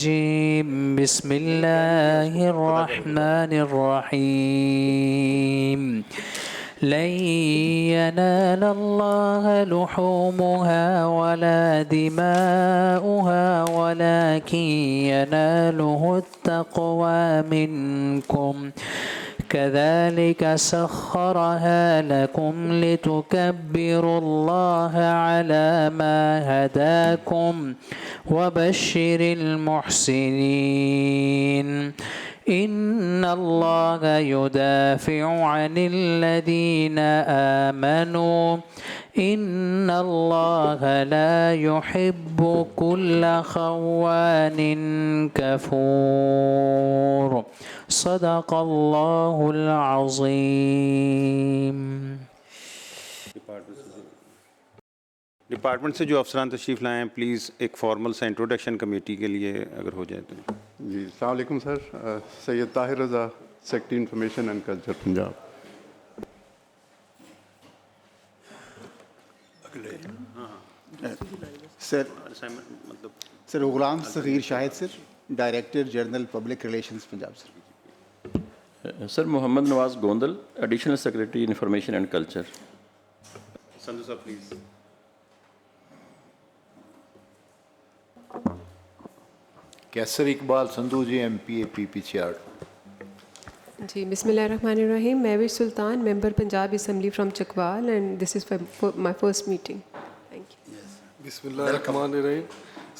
بسم الله الرحمن الرحيم لن ينال الله لحومها ولا دماؤها ولكن يناله التقوى منكم كذلك سخرها لكم لتكبروا الله على ما هداكم وبشر المحسنين إن الله يدافع عن الذين آمنوا إن الله لا يحب كل خوان كفور صدق الله العظيم. ڈپارٹمنٹ سے جو افسران تشریف لائے ہیں پلیز ایک فارمل سا انٹروڈکشن کمیٹی کے لیے اگر ہو جائے تو. جی السلام علیکم sir. Syed Tahir Raza, secretary information and culture Punjab. Sir Ghulam Sagheer Shahid sir, director general public relations Punjab sir. Sir Muhammad Nawaz Gondal, additional secretary information and culture. Sandhu صاحب please. Kaiser Iqbal Sandhu ji, M P A P P chair. جی بسم اللہ الرحمن الرحیم. Mehwish Sultan, member Punjab assembly from Chakwal, and this is my first meeting. Thank you. بسم اللہ الرحمن الرحیم.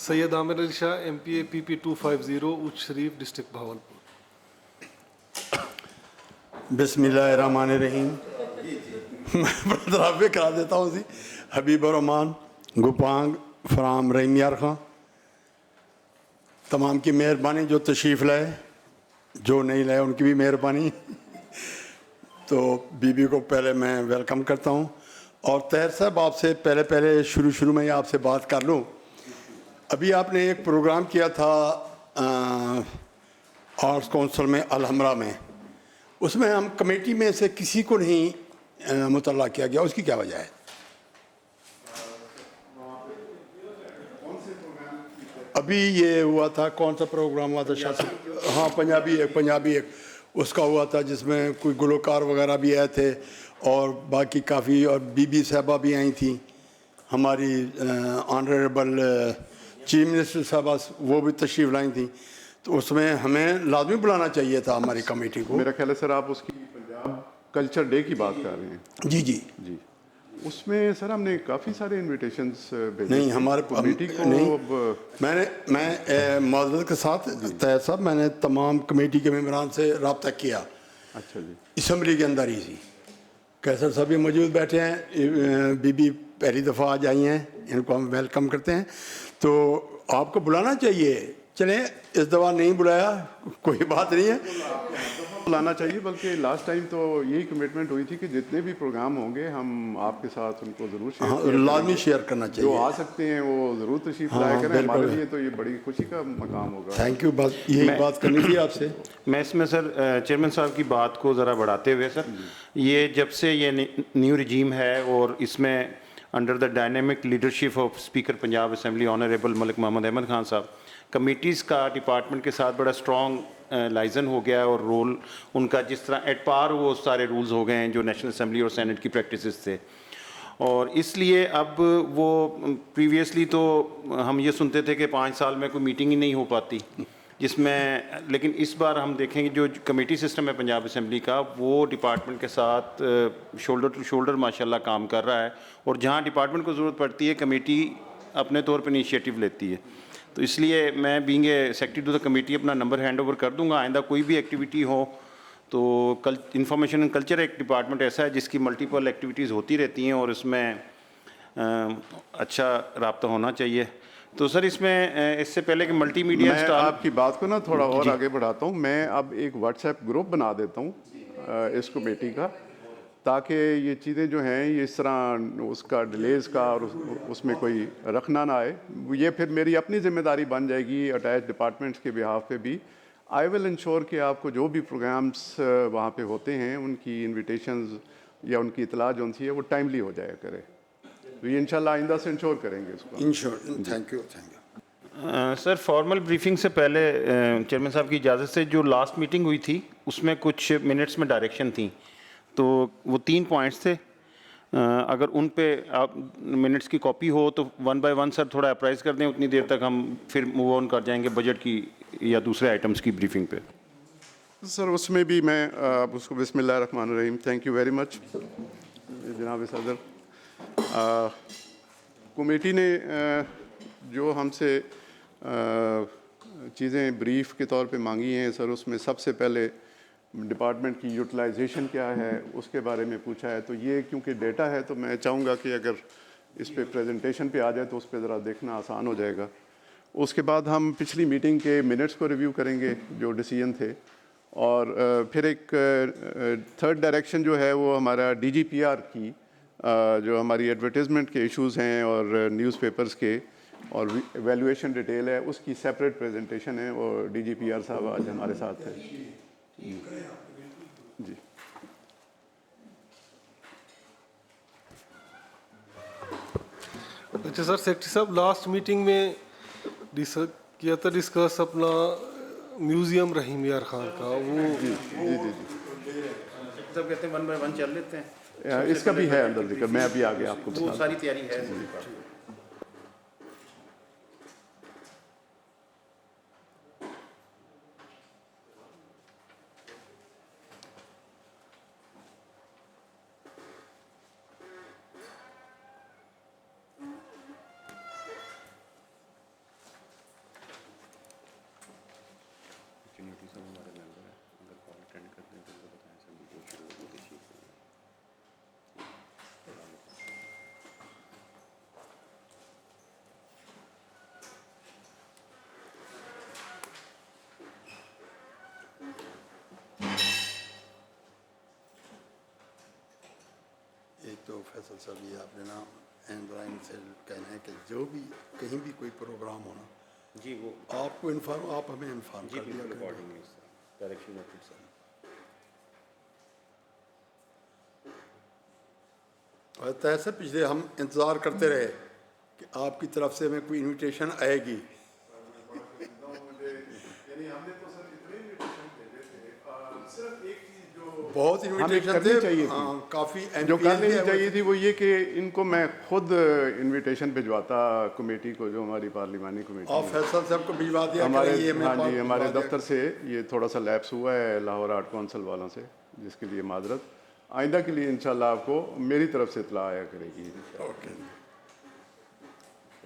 سید عامر Ali Shah, M P A P پی 250، اچ شریف ڈسٹرکٹ بھاولپور. بسم اللہ الرحمن الرحیم. میں درابے کرا دیتا ہوں جی. حبیب الرحمان گوپانگ فرام رحیم یار خان. تمام کی مہربانی جو تشریف لائے، جو نہیں لائے ان کی بھی مہربانی. تو بی بی کو پہلے میں ویلکم کرتا ہوں. اور طاہر صاحب آپ سے پہلے شروع میں ہی آپ سے بات کر لوں. ابھی آپ نے ایک پروگرام کیا تھا آرٹس کونسل میں الحمرہ میں، اس میں ہم کمیٹی میں سے کسی کو نہیں مطلع کیا گیا، اس کی کیا وجہ ہے؟ ابھی یہ ہوا تھا، کون سا پروگرام ہوا تھا شاہ صاحب؟ ہاں پنجابی ایک اس کا ہوا تھا جس میں کوئی گلوکار وغیرہ بھی آئے تھے اور باقی کافی، اور بی بی صاحبہ بھی آئی تھیں ہماری آنریبل چیف منسٹر صاحبہ، وہ بھی تشریف لائی تھیں. تو اس میں ہمیں لازمی بلانا چاہیے تھا ہماری کمیٹی کو. میرا خیال ہے سر آپ اس کی پنجاب کلچر ڈے کی بات کر رہے ہیں. جی جی جی اس میں سر ہم نے کافی سارے انویٹیشنس بھیجے. نہیں ہمارے کمیٹی کو میں معذرت کے ساتھ طاہر صاحب، میں نے تمام کمیٹی کے ممبران سے رابطہ کیا. اچھا جی. اسمبلی کے اندر ہی تھی. کیسر صاحب بھی موجود بیٹھے ہیں، بی بی پہلی دفعہ آج آئی ہیں، ان کو ہم ویلکم کرتے ہیں. تو آپ کو بلانا چاہیے. چلیں اس دفعہ نہیں بلایا، کوئی بات نہیں ہے، بلانا چاہیے. بلکہ لاسٹ ٹائم تو یہی کمٹمنٹ ہوئی تھی کہ جتنے بھی پروگرام ہوں گے ہم آپ کے ساتھ ان کو ضرور لازمی شیئر کرنا چاہیے. جو آ سکتے ہیں وہ ضرور تشریف لائے کریں. ہمارے لیے تو یہ بڑی خوشی کا مقام ہوگا. Thank you. بس یہی بات کرنی تھی آپ سے. میں اس میں سر چیئرمین صاحب کی بات کو ذرا بڑھاتے ہوئے سر، یہ جب سے یہ نیو رجیم ہے اور اس میں under the dynamic leadership of speaker Punjab assembly honourable Malik Muhammad Ahmad Khan صاحب، کمیٹیز کا ڈپارٹمنٹ کے ساتھ بڑا اسٹرانگ لائزن ہو گیا ہے، اور رول ان کا جس طرح ایٹ پار وہ سارے رولز ہو گئے ہیں جو نیشنل اسمبلی اور سینٹ کی پریکٹسز تھے. اور اس لیے اب وہ پریویسلی تو ہم یہ سنتے تھے کہ 5 سال میں کوئی میٹنگ ہی نہیں ہو پاتی جس میں، لیکن اس بار ہم دیکھیں گے جو کمیٹی سسٹم ہے پنجاب اسمبلی کا، وہ ڈپارٹمنٹ کے ساتھ شولڈر ٹو شولڈر ماشاءاللہ کام کر رہا ہے. اور جہاں ڈپارٹمنٹ کو ضرورت پڑتی ہے کمیٹی اپنے طور پہ انیشیٹو لیتی ہے. تو اس لیے میں being a secretary to the committee اپنا نمبر ہینڈ اوور کر دوں گا. آئندہ کوئی بھی ایکٹیویٹی ہو تو انفارمیشن اینڈ کلچر ایک ڈپارٹمنٹ ایسا ہے جس کی ملٹیپل ایکٹیویٹیز ہوتی رہتی ہیں اور اس میں اچھا رابطہ ہونا چاہیے. تو سر اس میں اس سے پہلے کہ ملٹی میڈیا میں آپ کی بات کو نا تھوڑا اور آگے بڑھاتا ہوں. میں اب ایک واٹس ایپ گروپ بنا دیتا ہوں اس کمیٹی کا، تاکہ یہ چیزیں جو ہیں یہ اس طرح اس کا ڈیلیز کا اور اس میں کوئی رکھنا نہ آئے. یہ پھر میری اپنی ذمہ داری بن جائے گی اٹیچ ڈپارٹمنٹس کے بہاف پہ بھی. آئی ول انشور کہ آپ کو جو بھی پروگرامس وہاں پہ ہوتے ہیں ان کی انویٹیشنز یا ان کی اطلاع جو سی ہے وہ ٹائملی ہو جایا کرے. تو یہ انشاءاللہ آئندہ سے انشور کریں گے اس کو. Ensure. Thank you. Sir formal briefing سے پہلے چیئرمین صاحب کی اجازت سے جو لاسٹ میٹنگ ہوئی تھی اس میں کچھ منٹس میں ڈائریکشن تھیں، تو وہ 3 پوائنٹس تھے، اگر ان پہ آپ منٹس کی کاپی ہو تو 1 بائی 1 سر تھوڑا اپرائز کر دیں، اتنی دیر تک ہم پھر موو آن کر جائیں گے بجٹ کی یا دوسرے آئٹمس کی بریفنگ پہ. سر اس میں بھی میں اس کو بسم اللہ الرحمن الرحیم. تھینک یو ویری مچ جناب صدر. کمیٹی نے جو ہم سے چیزیں بریف کے طور پہ مانگی ہیں سر، اس میں سب سے پہلے ڈپارٹمنٹ کی یوٹیلائزیشن کیا ہے اس کے بارے میں پوچھا ہے. تو یہ کیونکہ ڈیٹا ہے تو میں چاہوں گا کہ اگر اس پہ پریزنٹیشن پہ آ جائے تو اس پہ ذرا دیکھنا آسان ہو جائے گا. اس کے بعد ہم پچھلی میٹنگ کے منٹس کو ریویو کریں گے جو ڈیسیجن تھے، اور پھر ایک تھرڈ ڈائریکشن جو ہے وہ ہمارا ڈی جی پی آر کی جو ہماری ایڈورٹیزمنٹ کے ایشوز ہیں اور نیوز پیپرز کے اور ایویلویشن ڈیٹیل ہے اس کی سیپریٹ پریزنٹیشن ہے، اور ڈی جی پی آر صاحب آج ہمارے ساتھ ہیں. جی اچھا سر، سیکرٹری صاحب لاسٹ میٹنگ میں کیا تھا ڈسکس اپنا میوزیم رحیم یار خان کا، وہ جی جی جی سب کہتے ہیں 1 بائی 1 چل لیتے ہیں، اس کا بھی ہے اندر ذکر، میں ابھی آگے آپ کو وہ ساری تیاری ہے. ایک تو فیصل صاحب یہ آپ نے نا اینڈ لائن سے کہنا ہے کہ جو بھی کہیں بھی کوئی پروگرام ہونا جی وہ آپ کو انفارم، آپ ہمیں انفارم کر دیا ڈائریکشن میں. اور ایسے پچھلے ہم انتظار کرتے رہے کہ آپ کی طرف سے ہمیں کوئی انویٹیشن آئے گی. بہت انویٹیشن تھے، کافی جو کرنی چاہیے تھی وہ یہ کہ ان کو میں خود انویٹیشن بھجواتا کمیٹی کو، جو ہماری پارلیمانی کمیٹی آپ فیصل صاحب کو بھجوا دیا ہمارے. ہاں جی، ہمارے دفتر سے یہ تھوڑا سا لیپس ہوا ہے لاہور آرٹ کونسل والوں سے، جس کے لیے معذرت. آئندہ کے لیے انشاءاللہ آپ کو میری طرف سے اطلاع آیا کرے گی.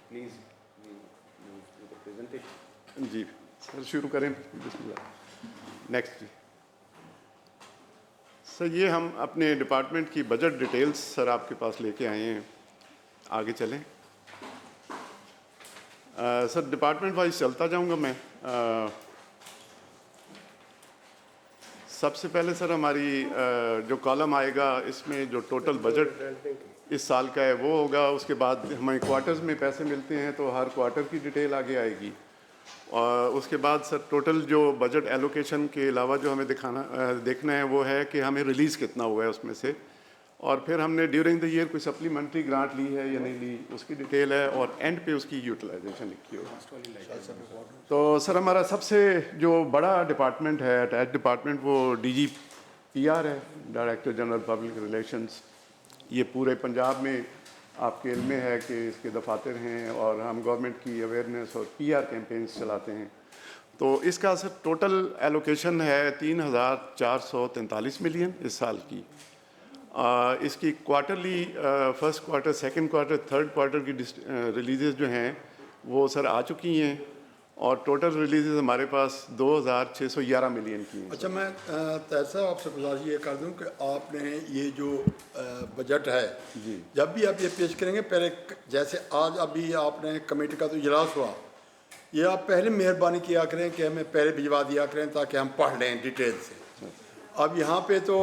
پلیز جی سر شروع کریں، بسم اللہ. نیکسٹ جی سر، یہ ہم اپنے ڈپارٹمنٹ کی بجٹ ڈیٹیلز سر آپ کے پاس لے کے آئے ہیں. آگے چلیں سر، ڈپارٹمنٹ وائز چلتا جاؤں گا میں. سب سے پہلے سر ہماری جو کالم آئے گا اس میں جو ٹوٹل بجٹ اس سال کا ہے وہ ہوگا. اس کے بعد ہمیں کوارٹرز میں پیسے ملتے ہیں تو ہر کوارٹر کی ڈیٹیل آگے آئے گی. اور اس کے بعد سر ٹوٹل جو بجٹ ایلوکیشن کے علاوہ جو ہمیں دیکھنا ہے وہ ہے کہ ہمیں ریلیز کتنا ہوا ہے اس میں سے، اور پھر ہم نے ڈیورنگ دا ایئر کوئی سپلیمنٹری گرانٹ لی ہے یا نہیں لی اس کی ڈیٹیل ہے، اور اینڈ پہ اس کی یوٹیلائزیشن لکھی ہوگی. تو سر ہمارا سب سے جو بڑا ڈپارٹمنٹ ہے اٹیچ ڈپارٹمنٹ وہ ڈی جی پی آر ہے، ڈائریکٹر جنرل پبلک ریلیشنز. یہ پورے پنجاب میں آپ کے علم میں ہے کہ اس کے دفاتر ہیں، اور ہم گورنمنٹ کی اویئرنیس اور پی آر کیمپینز چلاتے ہیں. تو اس کا سر ٹوٹل ایلوکیشن ہے 3,443 ملین اس سال کی. اس کی quarterly first quarter, second quarter, third quarter کی ریلیزز جو ہیں وہ سر آ چکی ہیں، اور ٹوٹل ریلیزز ہمارے پاس 2,611 ملین کی ہیں. اچھا، میں تیسا آپ سے گزارش یہ کر دوں کہ آپ نے یہ جو بجٹ ہے جی جب بھی آپ یہ پیش کریں گے، پہلے جیسے آج ابھی آپ نے کمیٹی کا تو اجلاس ہوا، یہ آپ پہلے مہربانی کیا کریں کہ ہمیں پہلے بھجوا دیا کریں تاکہ ہم پڑھ لیں ڈیٹیل سے. اب یہاں پہ تو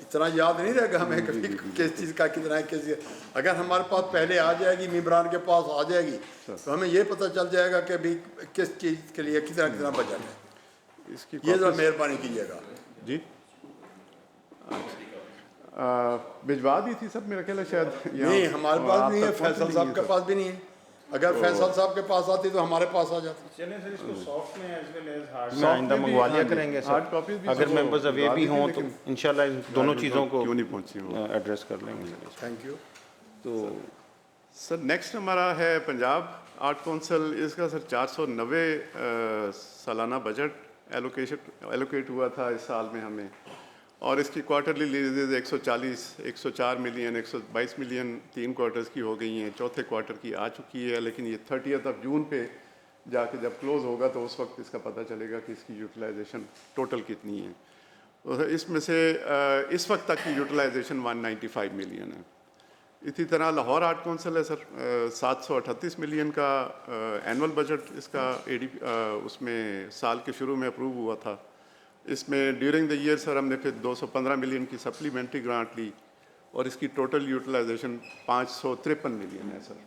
اتنا یاد نہیں رہے گا ہمیں کبھی کس چیز کا کتنا ہے، کس اگر ہمارے پاس پہلے آ جائے گی، ممبران کے پاس آ جائے گی تو ہمیں یہ پتہ چل جائے گا کہ بھی کس چیز کے لیے کتنا بجٹ ہے. اس کی یہ ذرا مہربانی کیجیے گا. جی بھجوا دی تھی سب میرا خیال ہے شاید. نہیں، ہمارے پاس نہیں ہے، فیصل صاحب کے پاس بھی نہیں ہے. اگر فیصل صاحب کے پاس آتی تو ہمارے پاس آ جاتی. چلیں سر اس کو سافٹ میں ایز ویل ایز ہارڈ میں آئندہ منگوا لیا کریں گے ہارڈ سر. کاپیز بھی اگر ممبرز اوے بھی ہوں تو انشاءاللہ ان دونوں چیزوں کو کیوں نہیں پہنچی ہوں. ایڈریس کر لیں گے. Thank you. تو سر نیکسٹ ہمارا ہے پنجاب آرٹ کونسل. اس کا سر 490 سالانہ بجٹ ایلوکیٹ ہوا تھا اس سال میں ہمیں, اور اس کی quarterly releases 104 million 122 million 3 quarters کی ہو گئی ہیں. چوتھے کوارٹر کی آ چکی ہے, لیکن یہ 30 جون پہ جا کے جب کلوز ہوگا تو اس وقت اس کا پتہ چلے گا کہ اس کی یوٹیلائزیشن ٹوٹل کتنی ہے. اس میں سے اس وقت تک کی یوٹیلائزیشن 195 ملین ہے. اسی طرح لاہور آرٹ کونسل ہے سر, 738 ملین کا اینول بجٹ اس کا اس میں سال کے شروع میں اپروو ہوا تھا. اس میں ڈیورنگ دا ایئر سر ہم نے پھر 215 ملین کی سپلیمنٹری گرانٹ لی, اور اس کی ٹوٹل یوٹیلائزیشن 553 ملین ہے سر.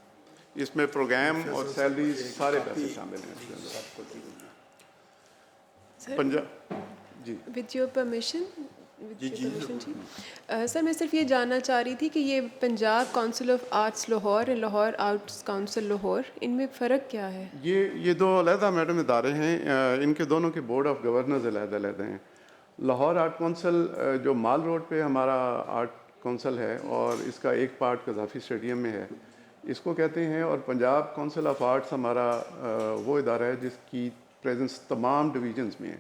اس میں پروگرام اور سیلریز سارے پیسے شامل ہیں اس کے اندر. پنجاب جی وتھ یور پرمیشن جی سر, میں صرف یہ جاننا چاہ رہی تھی کہ یہ Punjab council of arts Lahore اور لاہور آرٹس کونسل لاہور, ان میں فرق کیا ہے؟ یہ دو علیحدہ میڈم ادارے ہیں. ان کے دونوں کے بورڈ آف گورنرز علیحدہ ہیں. لاہور آرٹ کونسل جو مال روڈ پہ ہمارا آرٹ کونسل ہے, اور اس کا ایک پارٹ قذافی اسٹیڈیم میں ہے, اس کو کہتے ہیں. اور پنجاب کونسل آف آرٹس ہمارا وہ ادارہ ہے جس کی پریزنس تمام ڈویژنز میں ہے,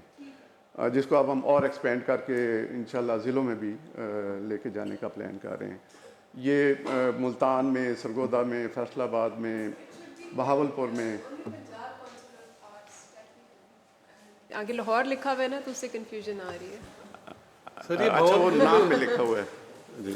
جس کو اب ہم اور ایکسپینڈ کر کے انشاءاللہ ضلعوں میں بھی لے کے جانے کا پلان کر رہے ہیں. یہ ملتان میں, سرگودا میں, فیصل آباد میں, بہاولپور میں. آگے لاہور لکھا ہوا ہے نا, تو اس سے کنفیوژن آ رہی ہے. سر یہ اچھا وہ نام میں لکھا ہوا ہے جی.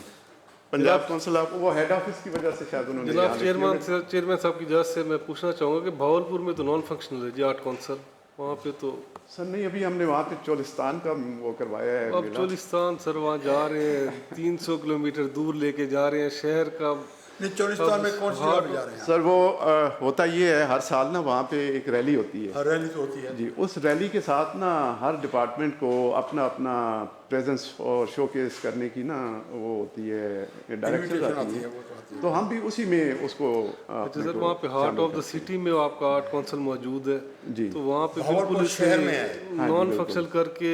پنجاب کونسل آف وہ ہیڈ آفس کی وجہ سے شاید انہوں نے جناب چیئرمین صاحب کی اجازت سے میں پوچھنا چاہوں گا کہ بھاولپور میں تو نان فنکشنل ہے جی آرٹ کونسل, وہاں پہ تو سر نہیں, ابھی ہم نے وہاں پہ چولستان کا وہ کروایا ہے. اب چولستان سر وہاں جا رہے ہیں, 300 کلومیٹر دور لے کے جا رہے ہیں شہر کا. نہیں, چولستان میں کون سی جگہ پہ جا رہے ہیں سر وہ ہوتا یہ ہے ہر سال نا وہاں پہ ایک ریلی ہوتی ہے. ریلی تو ہوتی ہے جی, اس ریلی کے ساتھ نا ہر ڈپارٹمنٹ کو اپنا اپنا پریزنس اور شو کیس کرنے کی نا وہ ہوتی ہے, ڈائریکشن آتی ہے. تو ہم بھی اسی میں اس کو سر وہاں پہ ہارٹ آف دا سٹی میں آپ کا آرٹ کونسل موجود ہے جی, تو وہاں پہ بالکل شہر میں ہے. نان فنکشنل کر کے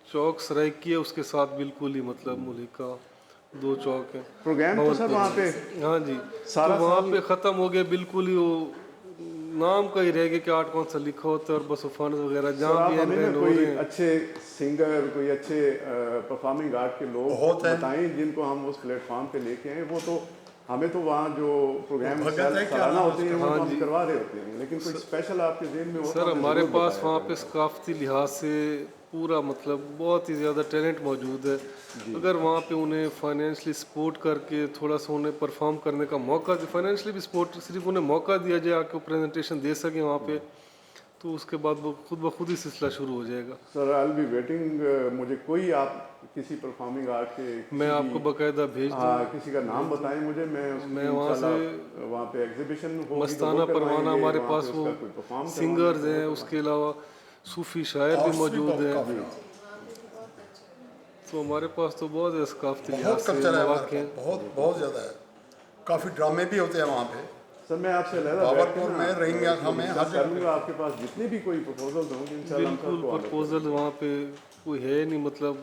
چوک سرائک کیے, اس کے ساتھ بالکل ہی مطلب ملکہ 2 چوک ہیں. پروگرام تو سر وہاں پہ ہاں جی, تو وہاں پہ ختم ہو گیا بالکل ہی, وہ نام کا ہی رہ گیا کہ آرٹ کونسل لکھا ہوتا ہے, اور بس فنڈ وغیرہ جہاں بھی ہیں کوئی اچھے سنگر, کوئی اچھے پرفارمنگ آرٹ کے لوگ بتائیں جن کو ہم اس پلیٹ فارم پہ لے کے آئیں. وہ تو ہمیں تو وہاں جو پروگرام سالانہ ہوتے ہیں وہ ہم کروا رہے ہوتے ہیں, لیکن کوئی اسپیشل آپ کے ذہن میں ہو سر ہمارے پاس وہاں پہ ثقافتی لحاظ سے پورا مطلب بہت ہی زیادہ ٹیلنٹ موجود ہے. اگر وہاں پہ انہیں فائنینشلی سپورٹ کر کے تھوڑا سا انہیں پرفارم کرنے کا موقع دے, فائنینشلی بھی سپورٹ, صرف انہیں موقع دیا جائے آ کے پریزنٹیشن دے سکیں وہاں پہ, تو اس کے بعد وہ خود بخود ہی سلسلہ شروع ہو جائے گا. سر آئی ول بی ویٹنگ. مجھے کوئی آپ کسی پرفارمنگ آرٹ کے میں آپ کو باقاعدہ بھیج دوں, کسی کا نام بتائیں مجھے, میں وہاں سے وہاں پہ ایگزیبیشن مستانہ پروانہ ہمارے پاس وہ سنگرز ہیں, اس کے علاوہ صوفی شاعر بھی موجود ہیں, تو ہمارے پاس تو بہت ثقافتی لحاظ سے مواقع ہیں. بہت زیادہ ہے. کافی ڈرامے بھی ہوتے ہیں وہاں پہ. سر میں آپ سے بہاولپور میں رہنگا ہمیں آپ کے پاس جتنے بھی کوئی پرپوزل ہوں گے بالکل پرپوزل وہاں پہ کوئی ہے نہیں, مطلب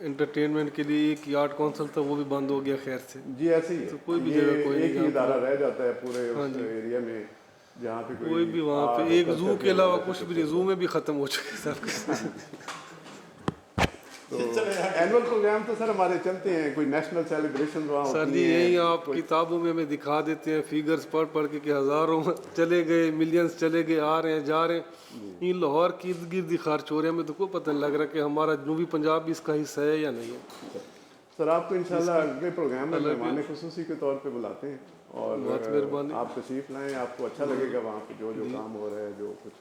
انٹرٹینمنٹ کے لیے ایک آرٹ کونسل تھا وہ بھی بند ہو گیا خیر سے. جی ایسے ہی کوئی بھی جگہ کوئی ایک ہی ادارہ رہ جاتا ہے پورے ایریا میں جہاں پہ کوئی بھی وہاں پہ ایک زو کے علاوہ کچھ بھی نہیں, زو میں بھی ختم ہو چکے سب. اینول پروگرام تو سر ہمارے چلتے ہیں, کوئی نیشنل سیلیبریشن وہاں سر جی یہی آپ کتابوں میں ہمیں دکھا دیتے ہیں فیگرز پڑھ پڑھ کے کہ ہزاروں چلے گئے, ملینز چلے گئے, آ رہے ہیں جا رہے ہیں. یہ لاہور کی ارد گرد ہی خرچ ہو رہے ہیں, ہمیں تو کوئی پتہ نہیں لگ رہا کہ ہمارا جنوبی پنجاب بھی اس کا حصہ ہے یا نہیں ہے. سر آپ کو انشاءاللہ اگلے پروگرام میں مہمان خصوصی کے طور پہ بلاتے ہیں, اور بہت مہربانی. آپ تشریف لائیں, آپ کو اچھا لگے گا وہاں پہ جو کام ہو رہا ہے, جو کچھ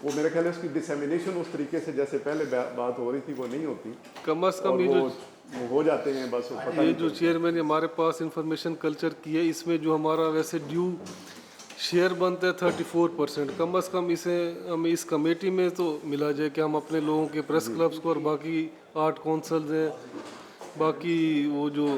وہ میرے خیال ہے اس کی ڈسیمینیشن اس طریقے سے جیسے پہلے بات ہو رہی تھی وہ نہیں ہوتی. کم از کم یہ جو ہو جاتے ہیں بس یہ جو چیئرمین نے ہمارے پاس انفارمیشن کلچر کی ہے, اس میں جو ہمارا ویسے ڈیو شیئر بنتا ہے 34%, کم از کم اسے ہمیں اس کمیٹی میں تو ملا جائے کہ ہم اپنے لوگوں کے پریس کلبس کو اور باقی آرٹ کونسلز ہیں, باقی وہ جو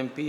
MP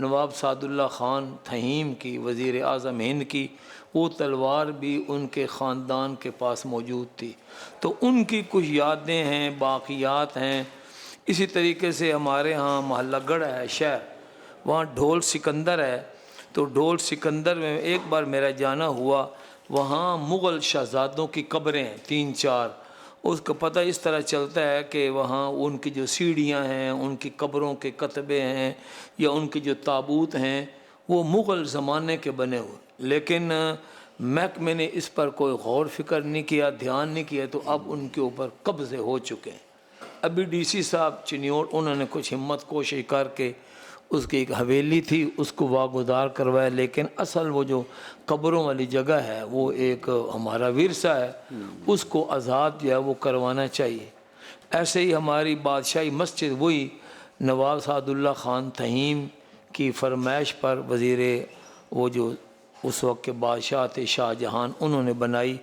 نواب سعد اللہ خان تھہیم کی، وزیر اعظم ہند کی، وہ تلوار بھی ان کے خاندان کے پاس موجود تھی، تو ان کی کچھ یادیں ہیں، باقیات ہیں۔ اسی طریقے سے ہمارے ہاں محلہ گڑھ ہے شہر، وہاں ڈھول سکندر ہے، تو ڈھول سکندر میں ایک بار میرا جانا ہوا، وہاں مغل شہزادوں کی قبریں ہیں 3-4، اس کا پتہ اس طرح چلتا ہے کہ وہاں ان کی جو سیڑھیاں ہیں، ان کی قبروں کے کتبے ہیں یا ان کے جو تابوت ہیں وہ مغل زمانے کے بنے ہوئے، لیکن محکمے نے اس پر کوئی غور فکر نہیں کیا، دھیان نہیں کیا، تو اب ان کے اوپر قبضے ہو چکے ہیں۔ ابھی ڈی سی صاحب چنیوڑ انہوں نے کچھ ہمت کوشش کر کے اس کی ایک حویلی تھی اس کو واگزار کروایا، لیکن اصل وہ جو قبروں والی جگہ ہے وہ ایک ہمارا ورثہ ہے، اس کو آزاد جو ہے وہ کروانا چاہیے۔ ایسے ہی ہماری بادشاہی مسجد وہی نواب سعد اللہ خان تھہیم کی فرمائش پر وزیر وہ جو اس وقت کے بادشاہ تھے شاہ جہان، انہوں نے بنائی،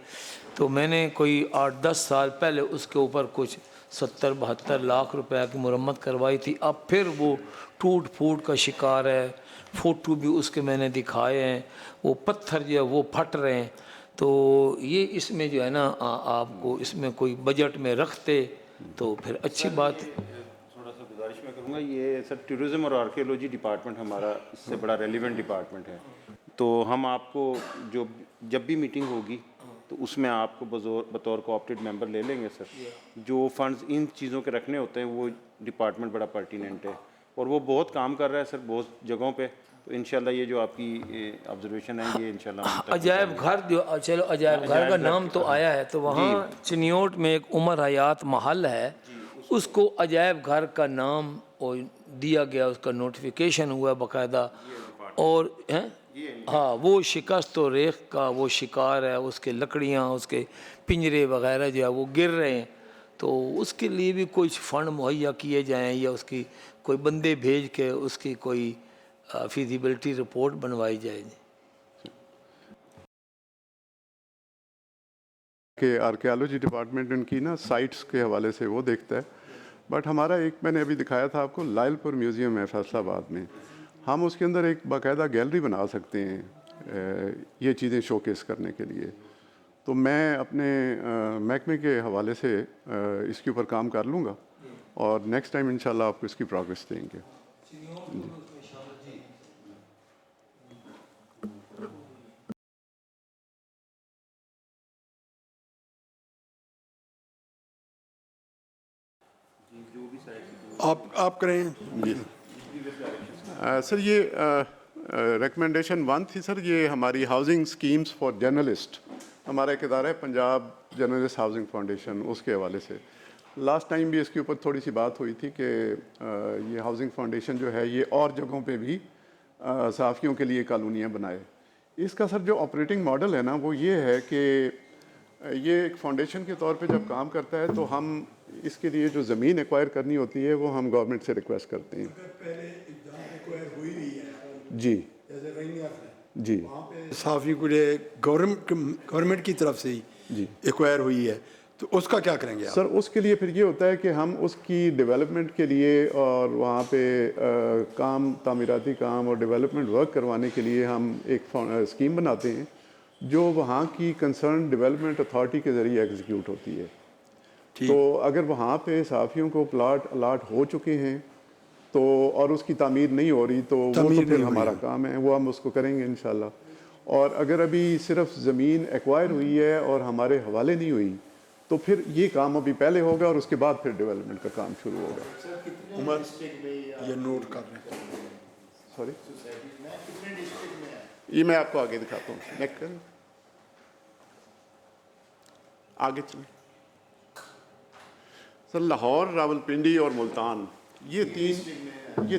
تو میں نے کوئی 8-10 سال پہلے اس کے اوپر کچھ 70-72 لاکھ روپے کی مرمت کروائی تھی۔ اب پھر وہ ٹوٹ پھوٹ کا شکار ہے، فوٹو بھی اس کے میں نے دکھائے ہیں، وہ پتھر جو ہے وہ پھٹ رہے ہیں، تو یہ اس میں جو ہے نا آپ کو اس میں کوئی بجٹ میں رکھتے تو پھر اچھی بات۔ تھوڑا سا گزارش میں کروں گا، یہ سر ٹورزم اور آرکیولوجی ڈپارٹمنٹ ہمارا اس سے بڑا ریلیونٹ ڈپارٹمنٹ ہے، تو ہم آپ کو جب بھی میٹنگ ہوگی تو اس میں آپ کو بطور کوآپٹیڈ ممبر لے لیں گے سر۔ جو فنڈز ان چیزوں کے رکھنے ہوتے ہیں وہ ڈپارٹمنٹ بڑا پرٹیننٹ ہے اور وہ بہت کام کر رہا ہے سر بہت جگہوں پہ، تو انشاءاللہ یہ جو آپ کی آبزرویشن ہے یہ انشاءاللہ عجائب گھر جو چلو عجائب گھر کا نام تو آیا ہے، تو وہاں چنیوٹ میں ایک عمر حیات محل ہے، اس کو عجائب گھر کا نام دیا گیا، اس کا نوٹیفیکیشن ہوا باقاعدہ، اور ہاں وہ شکست و ریخت کا وہ شکار ہے، اس کے لکڑیاں اس کے پنجرے وغیرہ جو ہے وہ گر رہے ہیں، تو اس کے لیے بھی کچھ فنڈ مہیا کیے جائیں یا اس کی کوئی بندے بھیج کے اس کی کوئی فیزیبلٹی رپورٹ بنوائی جائے۔ کہ آرکیالوجی ڈپارٹمنٹ ان کی نا سائٹس کے حوالے سے وہ دیکھتا ہے، بٹ ہمارا ایک میں نے ابھی دکھایا تھا آپ کو لائل پور میوزیم ہے فیصل آباد میں، ہم اس کے اندر ایک باقاعدہ گیلری بنا سکتے ہیں یہ چیزیں شوکیس کرنے کے لیے، تو میں اپنے محکمے کے حوالے سے اس کے اوپر کام کر لوں گا اور نیکسٹ ٹائم انشاءاللہ آپ کو اس کی پروگریس دیں گے۔ آپ کریں جی سر، یہ ریکمنڈیشن 1 تھی سر، یہ ہماری ہاؤسنگ سکیمز فار جرنلسٹ، ہمارا ایک ادارہ ہے پنجاب جرنلسٹ ہاؤسنگ فاؤنڈیشن، اس کے حوالے سے لاسٹ ٹائم بھی اس کے اوپر تھوڑی سی بات ہوئی تھی کہ یہ ہاؤسنگ فاؤنڈیشن جو ہے یہ اور جگہوں پہ بھی صحافیوں کے لیے کالونیاں بنائے۔ اس کا سر جو آپریٹنگ ماڈل ہے نا وہ یہ ہے کہ یہ ایک فاؤنڈیشن کے طور پہ جب کام کرتا ہے تو ہم اس کے لیے جو زمین ایکوائر کرنی ہوتی ہے وہ ہم گورنمنٹ سے ریکویسٹ کرتے ہیں۔ جی جی صحافی کو گورنمنٹ کی طرف سے ہی ایکوائر ہوئی ہے، تو اس کا کیا کریں گے آپ؟ سر اس کے لیے پھر یہ ہوتا ہے کہ ہم اس کی ڈیولپمنٹ کے لیے اور وہاں پہ کام تعمیراتی کام اور ڈیولپمنٹ ورک کروانے کے لیے ہم ایک اسکیم بناتے ہیں جو وہاں کی کنسرن ڈیولپمنٹ اتھارٹی کے ذریعے ایگزیکیوٹ ہوتی ہے۔ تو اگر وہاں پہ صحافیوں کو پلاٹ الاٹ ہو چکے ہیں تو اور اس کی تعمیر نہیں ہو رہی تو وہ تو پھر ہمارا کام ہے، وہ ہم اس کو کریں گے انشاءاللہ۔ اور اگر ابھی صرف زمین ایکوائر ہوئی ہے اور ہمارے حوالے نہیں ہوئی تو پھر یہ کام ابھی پہلے ہوگا اور اس کے بعد پھر ڈیولپمنٹ کا کام شروع ہوگا۔ عمر یہ نوٹ کر رہے ہیں، سوری یہ میں آپ کو آگے دکھاتا ہوں، نیکسٹ آگے چلیں سر۔ لاہور، راولپنڈی اور ملتان یہ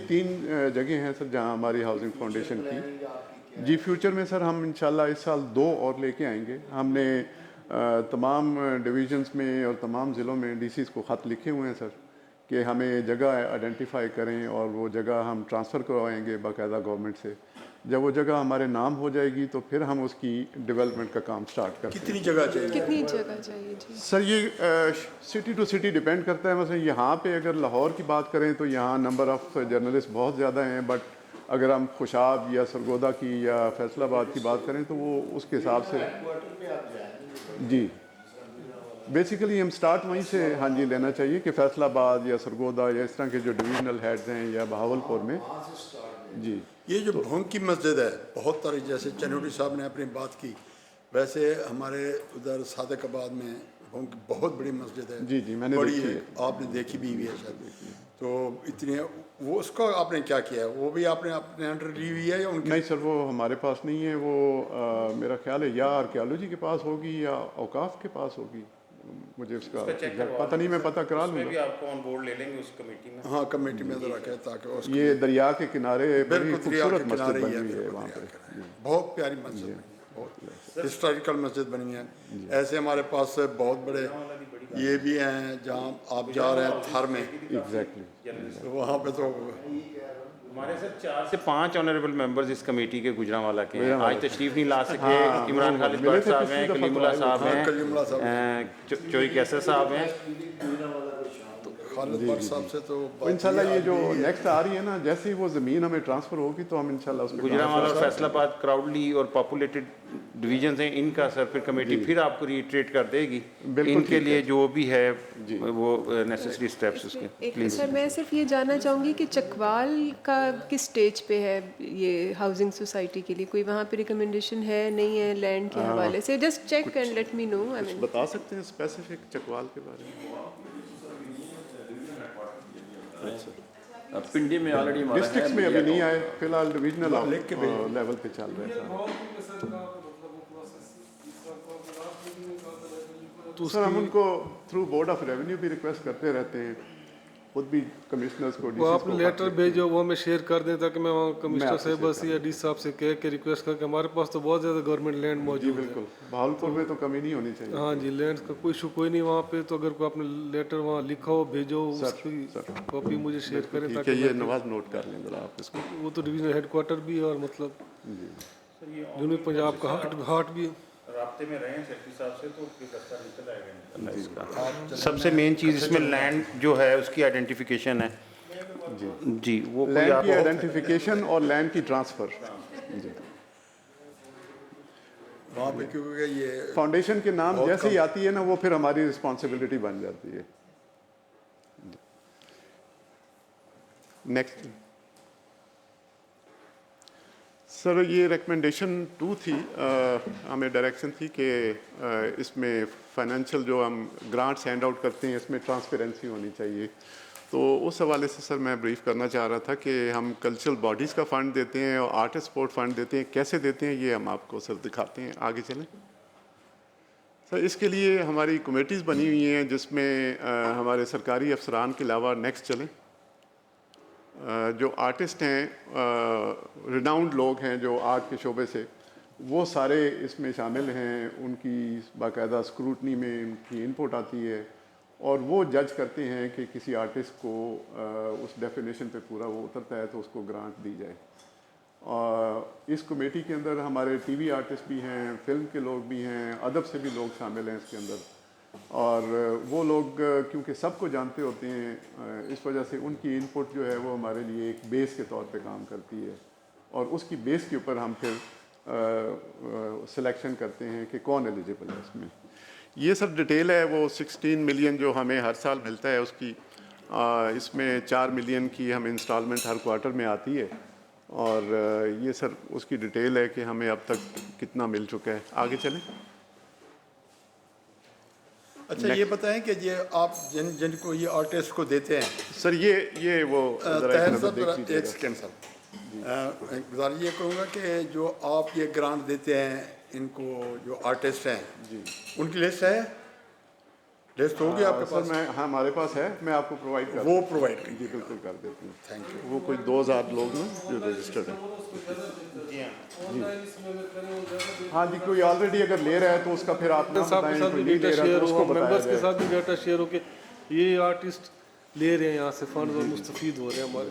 تین جگہیں ہیں سر جہاں ہماری ہاؤسنگ فاؤنڈیشن کی۔ جی فیوچر میں سر ہم انشاءاللہ اس سال 2 اور لے کے آئیں گے۔ ہم نے تمام ڈویژنز میں اور تمام ضلعوں میں ڈی سیز کو خط لکھے ہوئے ہیں سر کہ ہمیں جگہ آئیڈینٹیفائی کریں اور وہ جگہ ہم ٹرانسفر کروائیں گے باقاعدہ گورنمنٹ سے۔ جب وہ جگہ ہمارے نام ہو جائے گی تو پھر ہم اس کی ڈیولپمنٹ کا کام سٹارٹ کرتے ہیں۔ کتنی جگہ چاہیے؟ کتنی جگہ چاہیے جی؟ سر یہ سٹی ٹو سٹی ڈیپینڈ کرتا ہے، مثلا یہاں پہ اگر لاہور کی بات کریں تو یہاں نمبر آف جرنلسٹ بہت زیادہ ہیں، بٹ اگر ہم خوشاب یا سرگودا کی یا فیصل آباد کی بات کریں تو وہ اس کے حساب سے جی بیسیکلی ہم سٹارٹ وہیں سے ہاں جی لینا چاہیے کہ فیصل آباد یا سرگودا یا اس طرح کے جو ڈویژنل ہیڈز ہیں یا بہاولپور میں جی. یہ جو بھونگ کی مسجد ہے بہت ساری، جیسے چنوٹی صاحب نے اپنی بات کی، ویسے ہمارے ادھر صادق آباد میں بھونگ کی بہت بڑی مسجد ہے. جی میں نے بڑی دیکھی ہے، ہے. آپ نے دیکھی بھی ہے شاید. تو اتنی وہ اس کا آپ نے کیا کیا ہے؟ وہ بھی آپ نے اپنے انڈر لی ہوئی ہے یا ان کی؟ نہیں سر، وہ ہمارے پاس نہیں ہے. وہ میرا خیال ہے یا آرکیالوجی کے پاس ہوگی یا اوقاف کے پاس ہوگی. مجھے اس کا پتہ نہیں، میں پتہ کرا لوں گا. آپ کو آن بورڈ لے لیں گے اس کمیٹی میں. ہاں کمیٹی میں ذرا کہ تاکہ اس یہ دریا کے کنارے بڑی بالکل دریا کے خوبصورت مسجد کنارے ہی بنی ہوئی ہے وہاں پہ. بہت پیاری مسجد بنی ہے، بہت ہسٹوریکل مسجد بنی ہے. ایسے ہمارے پاس بہت بڑے یہ بھی ہیں جہاں آپ جا رہے ہیں تھر میں، ایگزیکٹلی وہاں پہ تو ہمارے سر 4 سے 5 آنریبل ممبرز اس کمیٹی کے گوجرانوالا کے ہیں. آج تشریف نہیں لا سکے. عمران خالد بٹ صاحب ہیں، کلیم اللہ صاحب ہیں، چوئی کیسر صاحب ہیں. خالد بٹ صاحب سے تو انشاءاللہ یہ جو نیکسٹ آ رہی ہے نا، جیسے ہی وہ زمین ہمیں ٹرانسفر ہوگی تو ہم انشاءاللہ اس پہ گوجرانوالا اور فیصل آباد کراؤڈلی اور پاپولیٹڈ ڈویژنز ہیں، ان کا سر پھر کمیٹی پھر آپ کو ریٹریٹ کر دے گی ان کے لیے جو بھی ہے وہ نیسیسری اسٹیپس اس کے. سر میں صرف یہ جاننا چاہوں گی کہ چکوال کا کس سٹیج پہ ہے یہ ہاؤسنگ سوسائٹی کے لیے؟ کوئی وہاں پہ ریکمنڈیشن ہے نہیں ہے لینڈ کے حوالے سے؟ Just check and let me know. بتا سکتے ہیں اسپیسیفک چکوال کے بارے میں؟ پنڈی میں آلریڈی ہمارا ڈسٹرکٹس میں ابھی نہیں آئے، فی الحال ڈویژنل لیول پہ چل رہے ہیں. سر ہم ان کو تھرو بورڈ آف ریونیو بھی ریکویسٹ کرتے رہتے ہیں، خود بھی کمشنرز کو وہ آپ نے لیٹر بھیجو وہ ہمیں شیئر کر دیں تاکہ میں وہاں کمشنر صاحبہ سے یا ڈی صاحب سے کہہ کے ریکویسٹ کر کے ہمارے پاس تو بہت زیادہ گورنمنٹ لینڈ موجود ہے. بالکل بہاولپور میں تو کمی نہیں ہونی چاہیے. ہاں جی لینڈ کا کوئی ایشو کوئی نہیں وہاں پہ. تو اگر کوئی آپ نے لیٹر وہاں لکھا ہو بھیجو، اس کی کاپی مجھے شیئر کریں تاکہ یہ نواز نوٹ کر لیں ذرا آپ اس کو. وہ تو ڈویژنل ہیڈ کوارٹر بھی ہے اور مطلب جنوبی پنجاب کا ہارٹ بھی ہے. رابطے میں رہے ہیں سیکرٹری صاحب سے تو رستہ نکل آئے گا. سب سے مین چیز اس میں لینڈ جو ہے اس کی آئیڈینٹیفیکیشن ہے. جی وہ لینڈ کی آئیڈینٹیفیکیشن اور لینڈ کی ٹرانسفر. جی وہاں پہ کیونکہ یہ فاؤنڈیشن کے نام جیسے ہی آتی ہے نا وہ پھر ہماری رسپانسبلٹی بن جاتی ہے. نیکسٹ سر یہ ریکمنڈیشن 2 تھی، ہمیں ڈائریکشن تھی کہ اس میں فائنینشیل جو ہم گرانٹس ہینڈ آؤٹ کرتے ہیں اس میں ٹرانسپیرنسی ہونی چاہیے. تو اس حوالے سے سر میں بریف کرنا چاہ رہا تھا کہ ہم کلچرل باڈیز کا فنڈ دیتے ہیں اور آرٹ سپورٹ فنڈ دیتے ہیں، کیسے دیتے ہیں یہ ہم آپ کو سر دکھاتے ہیں. آگے چلیں سر. اس کے لیے ہماری کمیٹیز بنی ہوئی ہیں جس میں ہمارے سرکاری افسران کے علاوہ نیکسٹ چلیں جو آرٹسٹ ہیں، ریناؤنڈ لوگ ہیں جو آرٹ کے شعبے سے، وہ سارے اس میں شامل ہیں. ان کی باقاعدہ اسکروٹنی میں ان کی انپٹ آتی ہے اور وہ جج کرتے ہیں کہ کسی آرٹسٹ کو اس ڈیفینیشن پہ پورا وہ اترتا ہے تو اس کو گرانٹ دی جائے. اور اس کمیٹی کے اندر ہمارے ٹی وی آرٹسٹ بھی ہیں، فلم کے لوگ بھی ہیں، ادب سے بھی لوگ شامل ہیں اس کے اندر. اور وہ لوگ کیونکہ سب کو جانتے ہوتے ہیں اس وجہ سے ان کی انپٹ جو ہے وہ ہمارے لیے ایک بیس کے طور پہ کام کرتی ہے اور اس کی بیس کے اوپر ہم پھر سلیکشن کرتے ہیں کہ کون ایلیجیبل ہے اس میں. یہ سب ڈیٹیل ہے وہ 16 ملین جو ہمیں ہر سال ملتا ہے اس کی. اس میں 4 ملین کی ہمیں انسٹالمنٹ ہر کوارٹر میں آتی ہے اور یہ سر اس کی ڈیٹیل ہے کہ ہمیں اب تک کتنا مل چکا ہے. آگے چلیں. اچھا یہ بتائیں کہ یہ آپ جن کو یہ آرٹسٹ کو دیتے ہیں سر یہ وہ ایک سیکنڈ سر گزارش یہ کروں گا کہ جو آپ یہ گرانٹ دیتے ہیں ان کو جو آرٹسٹ ہیں ان کی لسٹ ہے؟ لسٹ ہوگی آپ کے پاس؟ ہاں ہمارے پاس ہے، میں آپ کو پرووائڈ کر وہ پرووائڈ کریں. جی بالکل کر دیتے ہیں. Thank you. وہ کوئی 2000 لوگ ہیں جو رجسٹرڈ ہیں. ہاں جی کوئی آلریڈی اگر لے رہا ہے تو اس کا پھر آپ نام بتائیں، کوئی نہیں لے رہا ہے تو اس کو بتایا ممبرس کے جائے. ساتھ بھی ڈیٹا شیئر ہو کہ یہ آرٹسٹ لے رہے ہیں یہاں سے فنڈ اور مستفید ہو رہے ہیں ہمارے.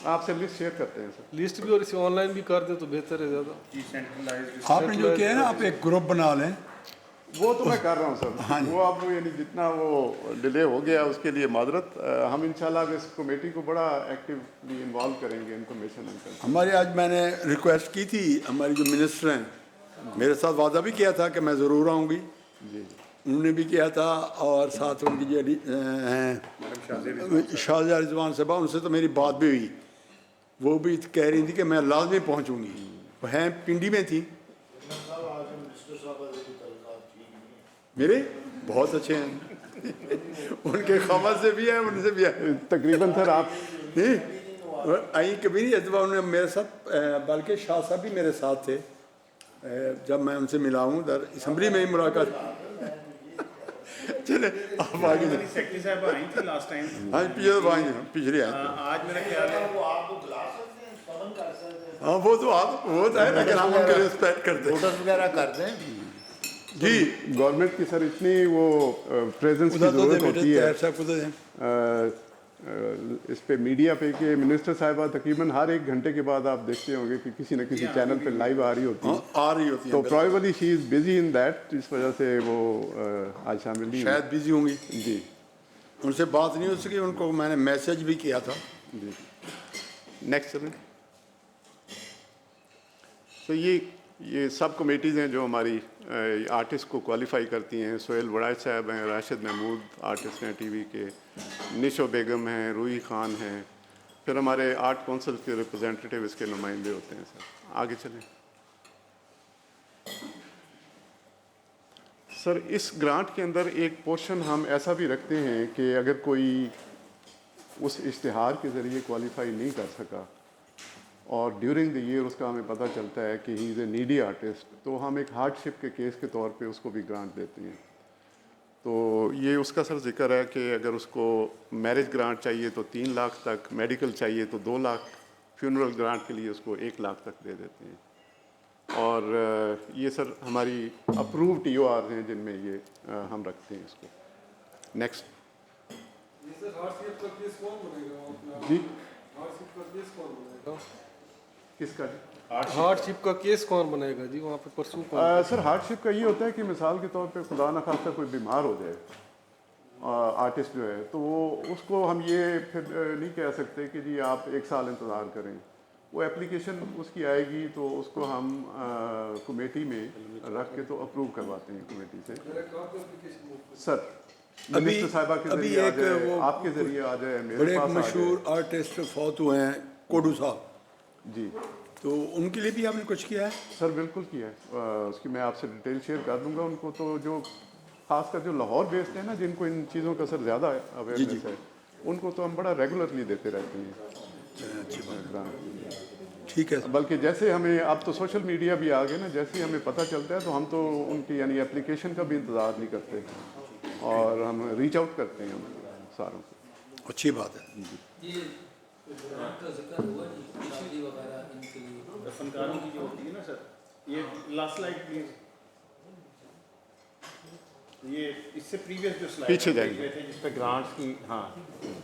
آپ سے لسٹ شیئر کرتے ہیں سر. لسٹ بھی اور اسے آن لائن بھی کر دیں تو بہتر ہے زیادہ. آپ نے جو کیا ہے نا آپ ایک گروپ بنا لیں وہ تو میں کر رہا ہوں سر، وہ اب یعنی جتنا وہ ڈیلے ہو گیا اس کے لیے معذرت. ہم انشاءاللہ اس کمیٹی کو بڑا ایکٹیولی انوالو کریں گے انفارمیشن. ہمارے آج میں نے ریکویسٹ کی تھی، ہماری جو منسٹر ہیں میرے ساتھ وعدہ بھی کیا تھا کہ میں ضرور آؤں گی، انہوں نے بھی کیا تھا، اور ساتھ ان کی جو ہیں شازیہ رضوان صاحبہ، ان سے تو میری بات بھی ہوئی، وہ بھی کہہ رہی تھی کہ میں لازمی پہنچوں گی. وہ ہیں پنڈی میں تھی. میرے بہت اچھے ہیں، ان کے خبر سے بھی ہے، ان سے بھی ہے تقریباً سر. آپ نہیں آئی کبھی نہیں اتبا انہوں نے میرے ساتھ، بلکہ شاہ صاحب بھی میرے ساتھ تھے جب میں ان سے ملا ہوں در اسمبلی میں ہی ملاقات. چلے آپ آگے جائیں. سیکرٹری صاحب آئی تھی لاسٹ ٹائم. ہاں پچھلے آئے آج میرا خیال ہے ہاں وہ تو آپ وہ تو ہے لیکن ہم ان کے ریسپیکٹ کرتے ہیں. فوٹوز وغیرہ کر دیں. جی گورنمنٹ کی سر اتنی وہ پریزنس کی ضرورت ہوتی ہے اس پہ میڈیا پہ کہ منسٹر صاحبہ تقریباً ہر 1 گھنٹے کے بعد آپ دیکھتے ہوں گے کہ کسی نہ کسی چینل پہ لائیو آ رہی ہوتی ہے. تو probably she is busy in that, اس وجہ سے وہ آج شامل نہیں شاید بزی ہوں گی. جی ان سے بات نہیں ہو سکی، ان کو میں نے میسج بھی کیا تھا. جی نیکسٹ سر. تو یہ سب کمیٹیز ہیں جو ہماری آرٹسٹ کو کوالیفائی کرتی ہیں. سہیل وڑائچ صاحب ہیں، راشد محمود آرٹسٹ ہیں ٹی وی کے، نشو بیگم ہیں، روحی خان ہیں، پھر ہمارے آرٹ کونسل کے ریپرزینٹیٹیو اس کے نمائندے ہوتے ہیں. سر آگے چلیں. سر اس گرانٹ کے اندر ایک پورشن ہم ایسا بھی رکھتے ہیں کہ اگر کوئی اس اشتہار کے ذریعے کوالیفائی نہیں کر سکا اور ڈیورنگ دی ایئر اس کا ہمیں پتہ چلتا ہے کہ ہی از اے نیڈی آرٹسٹ، تو ہم ایک ہارڈ شپ کے کیس کے طور پہ اس کو بھی گرانٹ دیتے ہیں. تو یہ اس کا سر ذکر ہے کہ اگر اس کو میرج گرانٹ چاہیے تو 3 لاکھ تک، میڈیکل چاہیے تو 2 لاکھ، فیونرل گرانٹ کے لیے اس کو 1 لاکھ تک دے دیتے ہیں. اور یہ سر ہماری اپروو ٹی او آر ہیں جن میں یہ ہم رکھتے ہیں اس کو. نیکسٹ. جی کس کا ہارڈ شپ کا کیس کون بنائے گا جی وہاں پہ پرسو؟ سر ہارڈ شپ کا یہ ہوتا ہے کہ مثال کے طور پہ خدا نخواستہ کوئی بیمار ہو جائے آرٹسٹ جو ہے، تو وہ اس کو ہم یہ پھر نہیں کہہ سکتے کہ جی آپ 1 سال انتظار کریں. وہ اپلیکیشن اس کی آئے گی تو اس کو ہم کمیٹی میں رکھ کے تو اپروو کرواتے ہیں کمیٹی سے. سر منسٹر صاحبہ کے ذریعے آ جائے، آپ کے ذریعے آ جائے، میرے پاس مشہور آرٹسٹ فوت ہوئے ہیں کوڈو صاحب جی، تو ان کے لیے بھی آپ نے کچھ کیا ہے؟ سر بالکل کیا ہے. اس کی میں آپ سے ڈیٹیل شیئر کر دوں گا. ان کو تو جو خاص کر جو لاہور بیسڈ ہیں نا، جن کو ان چیزوں کا سر زیادہ اویئرنیس ہے، ان کو تو ہم بڑا ریگولرلی دیتے رہتے ہیں. ٹھیک ہے. بلکہ جیسے ہمیں اب تو سوشل میڈیا بھی آ گئے نا، جیسے ہی ہمیں پتہ چلتا ہے تو ہم تو ان کی یعنی اپلیکیشن کا بھی انتظار نہیں کرتے اور ہم ریچ آؤٹ کرتے ہیں ہم ساروں کو. اچھی بات ہے. فنکاروں کی جو ہوتی ہے نا سر، یہ لاسٹ سلائڈ پلیز، یہ اس سے پریویس جو سلائڈ پیچھے جائیں گے جس پہ گرانٹس کی، ہاں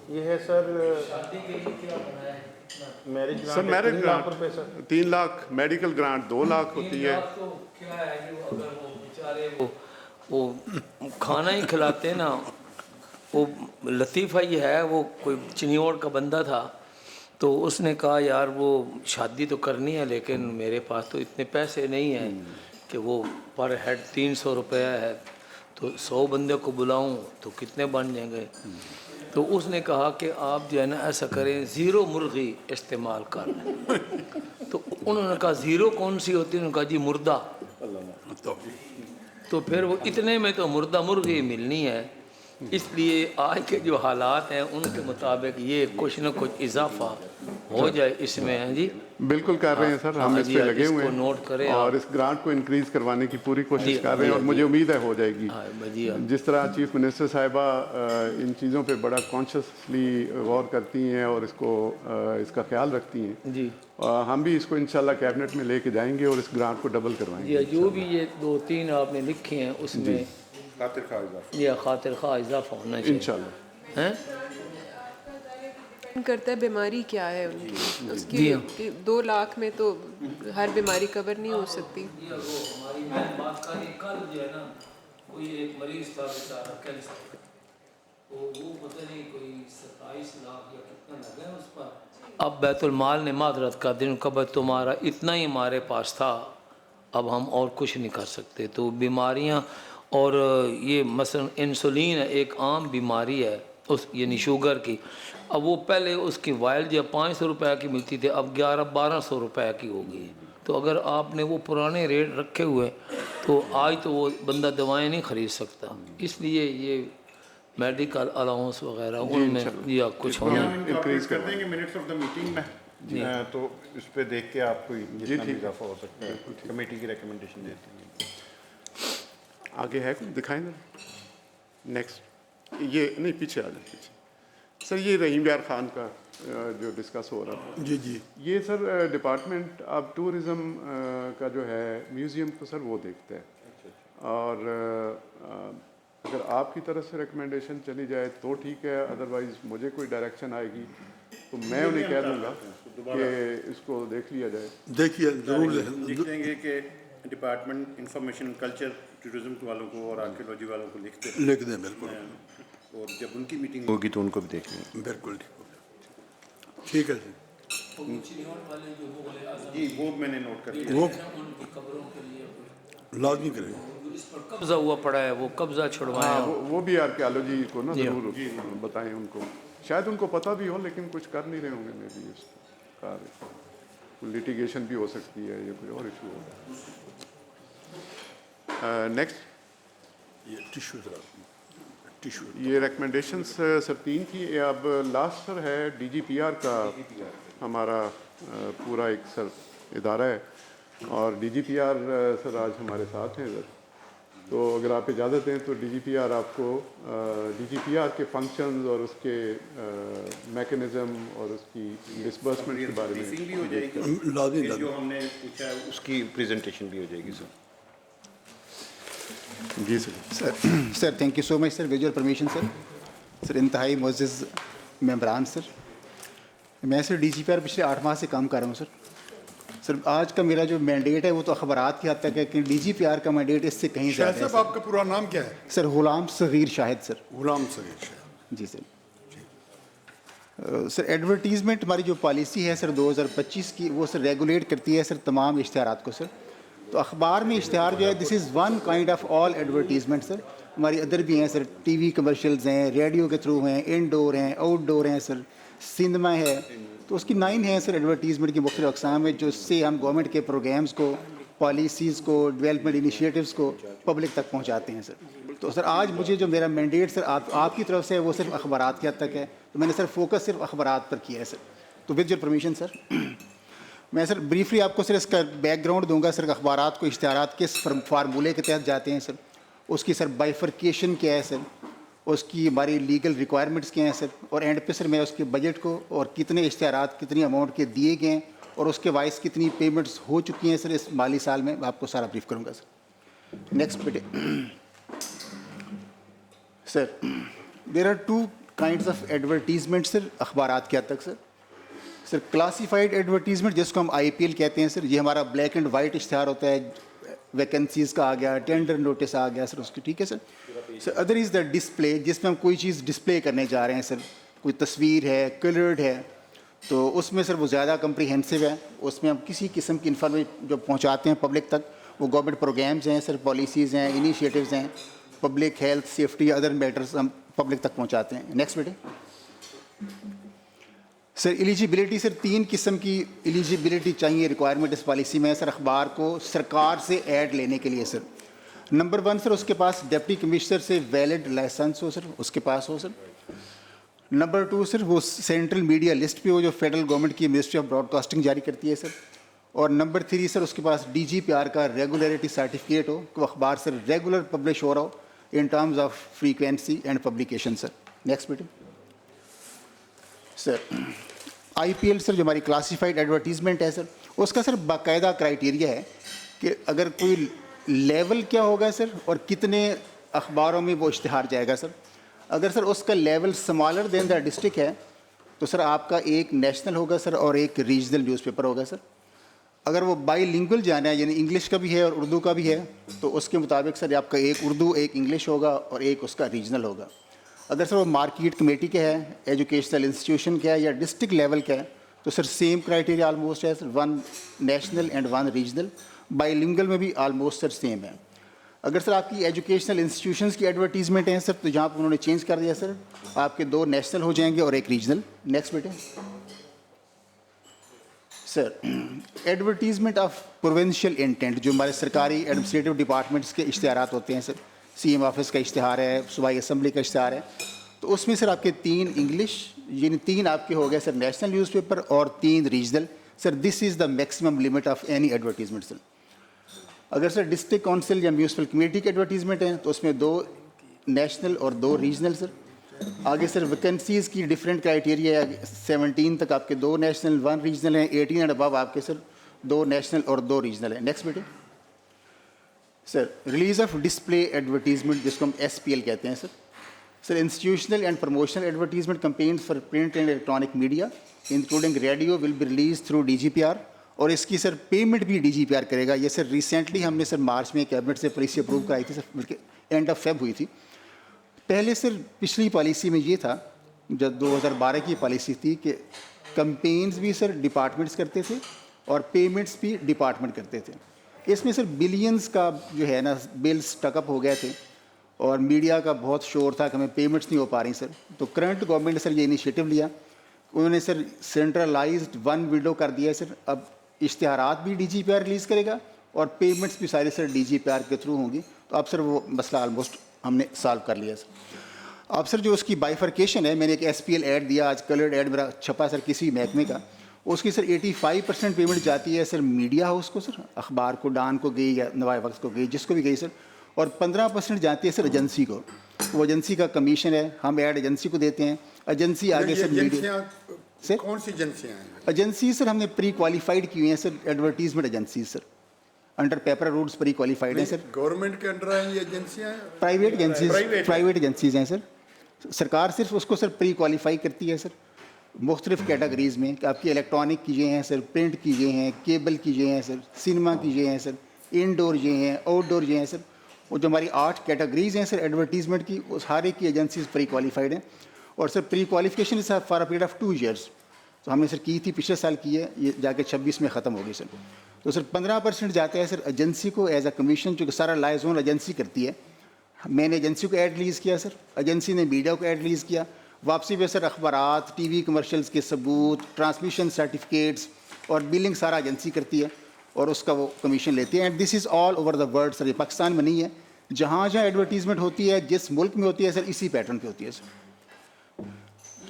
یہ ہے sir marriage sir marriage grant 3 lakh, medical grant 2 lakh ہوتی ہے. وہ کھانا ہی کھلاتے نا. وہ لطیفہ یہ ہے، وہ کوئی چنیوڑ کا بندہ تھا، تو اس نے کہا یار وہ شادی تو کرنی ہے لیکن میرے پاس تو اتنے پیسے نہیں ہیں کہ وہ پر ہیڈ 300 روپیہ ہے، تو 100 بندے کو بلاؤں تو کتنے بن جائیں گے. تو اس نے کہا کہ آپ جو ہے نا ایسا کریں، 0 مرغی استعمال کر لیں. تو انہوں نے کہا 0 کون سی ہوتی ہے؟ انہوں نے کہا جی مردہ. تو پھر وہ اتنے میں تو مردہ مرغی ملنی ہے. اس لیے آج کے جو حالات ہیں ان کے مطابق یہ کچھ نہ کچھ اضافہ ہو جائے اس میں. ہیں جی بالکل کر رہے ہیں سر، ہم اس پہ لگے ہوئے ہیں نوٹ کریں اور اس گرانٹ کو انکریز کروانے کی پوری کوشش کر رہے ہیں اور مجھے امید ہے ہو جائے گی. جس طرح چیف منسٹر صاحبہ ان چیزوں پہ بڑا کانشیسلی غور کرتی ہیں اور اس کا خیال رکھتی ہیں جی، ہم بھی اس کو انشاءاللہ کیبنٹ میں لے کے جائیں گے اور اس گرانٹ کو ڈبل کروائیں گے. جو بھی یہ 2-3 آپ نے لکھے ہیں اس میں یہ خاطر خواہ اضافہ ہونا چاہیے انشاءاللہ. کرتا ہے بیماری کیا ہے ان کی، اس کی 2 لاکھ میں تو ہر بیماری کور نہیں ہو سکتی. کوئی ایک مریض تھا بیچارہ کینسر کا، تو وہ پتہ نہیں کوئی 27 لاکھ یا کتنا لگا اس پر. اب بیت المال نے معذرت کا دن کب تمہارا اتنا ہی ہمارے پاس تھا، اب ہم اور کچھ نہیں کر سکتے. تو بیماریاں اور یہ مثلا انسولین ایک عام بیماری ہے اس یعنی شوگر کی، اب وہ پہلے اس کی وائل جو 500 روپے کی ملتی تھی اب 1100-1200 روپے کی ہو گئی. تو اگر آپ نے وہ پرانے ریٹ رکھے ہوئے تو آج تو وہ بندہ دوائیں نہیں خرید سکتا. اس لیے یہ میڈیکل الاؤنس وغیرہ ان میں یا کچھ ہونا انکریز کر دیں گے منٹس آف دا میٹنگ میں، تو اس پہ دیکھ کے آپ کو جتنا بھی اضافہ ہو سکتا ہے کمیٹی کی ریکمنڈیشن دیتے ہیں. آگے ہے کوئی دکھائیں گے. نیکسٹ یہ نہیں پیچھے آ جائیں پیچھے. سر یہ رحیم یار خان کا جو ڈسکس ہو رہا تھا، جی جی یہ سر ڈپارٹمنٹ اب ٹورزم کا جو ہے میوزیم تو سر وہ دیکھتا ہے، اور اگر آپ کی طرف سے ریکمنڈیشن چلی جائے تو ٹھیک ہے، ادروائز مجھے کوئی ڈائریکشن آئے گی تو میں انہیں کہہ دوں گا کہ اس کو دیکھ لیا جائے. دیکھیے ضرور لکھ دیں گے کہ ڈپارٹمنٹ انفارمیشن کلچر ٹورزم والوں کو اور آرکیولوجی والوں کو لکھ دیں بالکل، اور جب ان کی میٹنگ ہوگی تو ان کو بھی دیکھ لیں. بالکل ٹھیک ہے جی وہ میں نے نوٹ کر لیا. وہ لازمی کریں گے. قبضہ ہوا پڑا ہے وہ قبضہ چھڑوائیں. وہ بھی آرکیالوجی کو نا ضرور بتائیں ان کو، شاید ان کو پتہ بھی ہو لیکن کچھ کر نہیں رہے ہوں گے. میں بھی اس کا لیٹیگیشن بھی ہو سکتی ہے یا کوئی اور ایشو ہوگا. نیکسٹ یہ ٹیشو یہ ریکمنڈیشنس سر 3 تھی. اب لاسٹ سر ہے ڈی جی پی آر کا ہمارا پورا ایک سر ادارہ ہے، اور ڈی جی پی آر سر آج ہمارے ساتھ ہیں سر. تو اگر آپ اجازت دیں تو ڈی جی پی آر آپ کو ڈی جی پی آر کے فنکشنز اور اس کے میکنزم اور اس کی ڈسبرسمنٹ کے بارے میں بھی ہو جائے گی، لازمی جو ہم نے پوچھا ہے اس کی پریزنٹیشن بھی ہو جائے گی سر. جی sir. Sir thank you so much sir. Visual permission sir. Sir انتہائی معزز ممبران سر، میں سر ڈی جی پی آر پچھلے 8 ماہ سے کام کر رہا ہوں سر. سر آج کا میرا جو مینڈیٹ ہے وہ تو اخبارات کی حد تک ہے کہ ڈی جی پی آر کا مینڈیٹ اس سے کہیں زیادہ ہے. صاحب آپ کا پورا نام کیا ہے؟ سر غلام صغیر شاہد سر. غلام صغیر شاہد. جی سر. سر ایڈورٹیزمنٹ ہماری جو پالیسی ہے سر 2025 کی، وہ سر ریگولیٹ کرتی ہے سر تمام اشتہارات کو سر. تو اخبار میں اشتہار جو ہے this is one kind of all advertisement sir. ہماری ادر بھی ہیں سر، ٹی وی کمرشلز ہیں، ریڈیو کے تھرو ہیں، انڈور ہیں، آؤٹ ڈور ہیں سر، سنیما ہے. تو اس کی 9 ہیں سر ایڈورٹیزمنٹ کی مختلف اقسام ہے، جو اس سے ہم گورنمنٹ کے پروگرامز کو، پالیسیز کو، ڈیولپمنٹ انیشیٹوز کو پبلک تک پہنچاتے ہیں سر. تو سر آج مجھے جو میرا مینڈیٹ سر آپ کی طرف سے ہے وہ صرف اخبارات کی حد تک ہے، تو میں نے سر فوکس صرف اخبارات پر کیا ہے سر. تو ود یور پرمیشن سر میں سر بریفلی آپ کو سر اس کا بیک گراؤنڈ دوں گا سر. اخبارات کو اشتہارات کس فارمولے کے تحت جاتے ہیں سر، اس کی سر بائیفرکیشن کیا ہے سر، اس کی ہماری لیگل ریکوائرمنٹس کیا ہیں سر، اور اینڈ پہ سر میں اس کے بجٹ کو اور کتنے اشتہارات کتنی اماؤنٹ کے دیے گئے ہیں اور اس کے باعث کتنی پیمنٹس ہو چکی ہیں سر اس مالی سال میں آپ کو سارا بریف کروں گا سر. نیکسٹ بیٹے. Sir there are 2 kinds of advertisement sir اخبارات کے حد تک سر. سر کلاسیفائڈ ایڈورٹیزمنٹ جس کو ہم آئی پی ایل کہتے ہیں سر، یہ ہمارا بلیک اینڈ وائٹ اشتہار ہوتا ہے، ویکنسیز کا آ گیا، ٹینڈر نوٹس آ گیا سر اس کی، ٹھیک ہے سر. سر ادر از دا ڈسپلے، جس میں ہم کوئی چیز ڈسپلے کرنے جا رہے ہیں سر، کوئی تصویر ہے، کلرڈ ہے، تو اس میں سر وہ زیادہ کمپریہنسو ہے. اس میں ہم کسی قسم کی انفارمیشن جو پہنچاتے ہیں پبلک تک، وہ گورنمنٹ پروگرامز ہیں سر، پالیسیز ہیں، انیشیٹوز ہیں، public health safety other matters ہم پبلک تک پہنچاتے ہیں. نیکسٹ بیٹے. سر ایلیجیبلٹی سر 3 قسم کی ایلیجیبلٹی چاہیے ریکوائرمنٹ اس پالیسی میں سر اخبار کو سرکار سے ایڈ لینے کے لیے سر. نمبر 1 سر اس کے پاس ڈپٹی کمشنر سے ویلڈ لائسنس ہو سر، اس کے پاس ہو سر. نمبر 2 سر وہ سینٹرل میڈیا لسٹ پہ ہو جو فیڈرل گورنمنٹ کی منسٹری آف براڈ کاسٹنگ جاری کرتی ہے سر. اور نمبر 3 سر اس کے پاس ڈی جی پی آر کا ریگولیرٹی سرٹیفکیٹ ہو کہ وہ اخبار سر ریگولر پبلش ہو رہا ہو in terms of frequency and publication sir. Next بیٹے. سر آئی پی ایل سر جو ہماری کلاسیفائڈ ایڈورٹیزمنٹ ہے سر، اس کا سر باقاعدہ کرائیٹیریا ہے کہ اگر کوئی لیول کیا ہوگا سر اور کتنے اخباروں میں وہ اشتہار جائے گا سر. اگر سر اس کا level smaller than the district ہے تو سر آپ کا ایک نیشنل ہوگا سر اور ایک ریجنل نیوز پیپر ہوگا سر. اگر وہ بائی لنگول جانا ہے یعنی انگلش کا بھی ہے اور اردو کا بھی ہے تو اس کے مطابق سر آپ کا ایک اردو ایک انگلش ہوگا اور ایک اس کا ریجنل ہوگا. اگر سر وہ مارکیٹ کمیٹی کا ہے, ایجوکیشنل انسٹیٹیوشن کا ہے یا ڈسٹرکٹ لیول کا ہے تو سر سیم کرائٹیریا آلموسٹ ہے سر, 1 national and 1 regional. By lingual میں بھی آلموسٹ سر سیم ہے. اگر سر آپ کی ایجوکیشنل انسٹیٹیوشنس کی ایڈورٹیزمنٹ ہیں سر تو جہاں پر انہوں نے چینج کر دیا سر, آپ کے 2 نیشنل ہو جائیں گے اور ایک ریجنل. نیکسٹ بیٹے. سر ایڈورٹیزمنٹ آف پروونشل انٹینٹ, جو ہمارے سرکاری ایڈمنسٹریٹو ڈپارٹمنٹس کے اشتہارات ہوتے ہیں سر, سی ایم آفس کا اشتہار ہے, صوبائی اسمبلی کا اشتہار ہے, تو اس میں سر آپ کے 3 انگلش یعنی 3 آپ کے ہو گئے سر نیشنل نیوز پیپر اور 3 regional. Sir this is the maximum limit of any advertisement sir. اگر سر ڈسٹرکٹ کونسل یا میونسپل کمیٹی کی ایڈورٹیزمنٹ ہے تو اس میں 2 نیشنل اور 2 ریجنل سر. آگے سر ویکنسیز کی ڈفرینٹ کرائٹیریا ہے, 17 تک آپ کے 2 نیشنل 1 ریجنل ہیں, 18 اینڈ ابو آپ کے سر 2 نیشنل اور 2 ریجنل ہیں. نیکسٹ بیٹے. Sir release of display advertisement جس کو ہم SPL کہتے ہیں sir. Sir institutional and promotional advertisement campaigns for print and electronic media including radio will be release through DGPR, اور اس کی سر پیمنٹ بھی DGPR کرے گا. یہ سر ریسنٹلی ہم نے سر مارچ میں کیبنٹ سے پالیسی اپروو کرائی تھی سر, بلکہ اینڈ آف فیب ہوئی تھی. پہلے سر پچھلی پالیسی میں یہ تھا, جب 2012 کی پالیسی تھی کہ کمپینز بھی سر ڈپارٹمنٹس کرتے تھے اور پیمنٹس بھی ڈپارٹمنٹ کرتے تھے. اس میں سر بلینز کا جو ہے نا بلز ٹک اپ ہو گئے تھے اور میڈیا کا بہت شور تھا کہ ہمیں پیمنٹس نہیں ہو پا رہی سر. تو کرنٹ گورنمنٹ نے سر یہ انیشیٹو لیا, انہوں نے سر سینٹرلائزڈ 1 ونڈو کر دیا ہے سر. اب اشتہارات بھی DGPR ریلیز کرے گا اور پیمنٹس بھی سارے سر DGPR کے تھرو ہوں گی. تو اب سر وہ مسئلہ آلموسٹ ہم نے سالو کر لیا سر. اب سر جو اس کی بائیفرکیشن ہے, میں نے ایک SPL ایڈ دیا, آج کلرڈ ایڈ میرا چھپا سر کسی محکمے کا, اس کی سر 85% پیمنٹ جاتی ہے سر میڈیا ہاؤس کو سر, اخبار کو, ڈان کو گئی یا نوائے وقت کو گئی, جس کو بھی گئی سر, اور 15% جاتی ہے سر ایجنسی کو. وہ ایجنسی کا کمیشن ہے, ہم ایڈ ایجنسی کو دیتے ہیں. ایجنسی آگے سر میڈیا سر کون سی ایجنسیاں ہیں؟ ایجنسی سر ہم نے پری کوالیفائڈ کی ہوئی ہیں سر, ایڈورٹیزمنٹ ایجنسیز سر, انڈر پیپر رولز پری کوالیفائڈ ہیں سر. گورنمنٹ کے انڈر ہیں یہ ایجنسیاں ہیں؟ پرائیویٹ ایجنسیز ہیں سر. سرکار صرف اس کو سر پری کوالیفائی کرتی ہے سر مختلف کیٹیگریز میں, کہ آپ کی الیکٹرانک چیزیں ہیں سر, پرنٹ چیزیں ہیں, کیبل چیزیں ہیں سر, سنیما چیزیں ہیں سر, انڈور چیزیں ہیں, آؤٹ ڈور چیزیں ہیں سر. وہ جو ہماری 8 کیٹیگریز ہیں سر ایڈورٹیزمنٹ کی, اس ہر ایک کی ایجنسیز پری کوالیفائڈ ہیں. اور sir prequalification is for a period of 2 years. تو ہم نے سر کی تھی, پچھلے سال کی ہے, یہ جا کے 26 میں ختم ہوگی سر. تو سر 15% جاتا ہے سر ایجنسی کو ایز اے کمیشن, چونکہ سارا لائزون ایجنسی کرتی ہے. میں نے ایجنسی کو ایڈ ریلیز کیا سر, ایجنسی نے میڈیا کو ایڈ ریلیز کیا. واپسی پہ سر اخبارات, ٹی وی کمرشلز کے ثبوت, ٹرانسمیشن سرٹیفکیٹس اور بلنگ سارا ایجنسی کرتی ہے اور اس کا وہ کمیشن لیتی ہے. And this is all over the world sir, یہ پاکستان میں نہیں ہے. جہاں جہاں ایڈورٹیزمنٹ ہوتی ہے جس ملک میں ہوتی ہے سر, اسی پیٹرن پہ ہوتی ہے سر.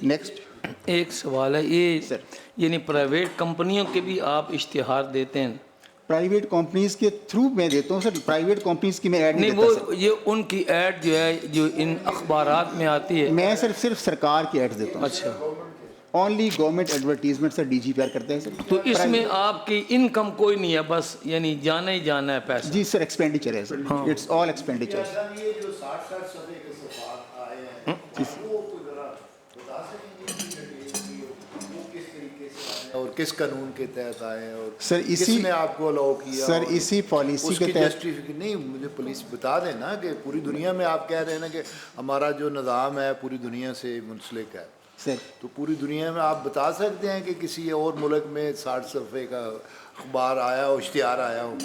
نیکسٹ. ایک سوال ہے یہ سر, یعنی پرائیویٹ کمپنیوں کے بھی آپ اشتہار دیتے ہیں؟ پرائیویٹ کمپنیز کے تھرو میں دیتا ہوں سر, پرائیویٹ کمپنیز کی میں ایڈ نہیں, نہیں دیتا وہ یہ ان کی ایڈ جو ہے جو ان اخبارات میں آتی ہے, میں صرف سرکار کی ایڈ دیتا ہوں. اچھا, اونلی گورنمنٹ ایڈورٹیزمنٹ سر DGPR کرتے ہیں سر. تو اس میں آپ کی انکم کوئی نہیں ہے, بس یعنی جانا ہی جانا ہے پیسہ؟ جی سر, ایکسپینڈیچر ہے سر, اٹس آل ایکسپینڈیچر. اور کس قانون کے تحت آئے ہیں اور سر کس اسی نے آپ کو الاؤ کیا سر اسی پالیسی کے تحت. نہیں, مجھے پولیس بتا دیں نا کہ پوری دنیا میں آپ کہہ رہے ہیں نا کہ ہمارا جو نظام ہے پوری دنیا سے منسلک ہے سر, تو پوری دنیا میں آپ بتا سکتے ہیں کہ کسی اور ملک میں 60 صفحے کا اخبار آیا ہو, اشتہار آیا ہو,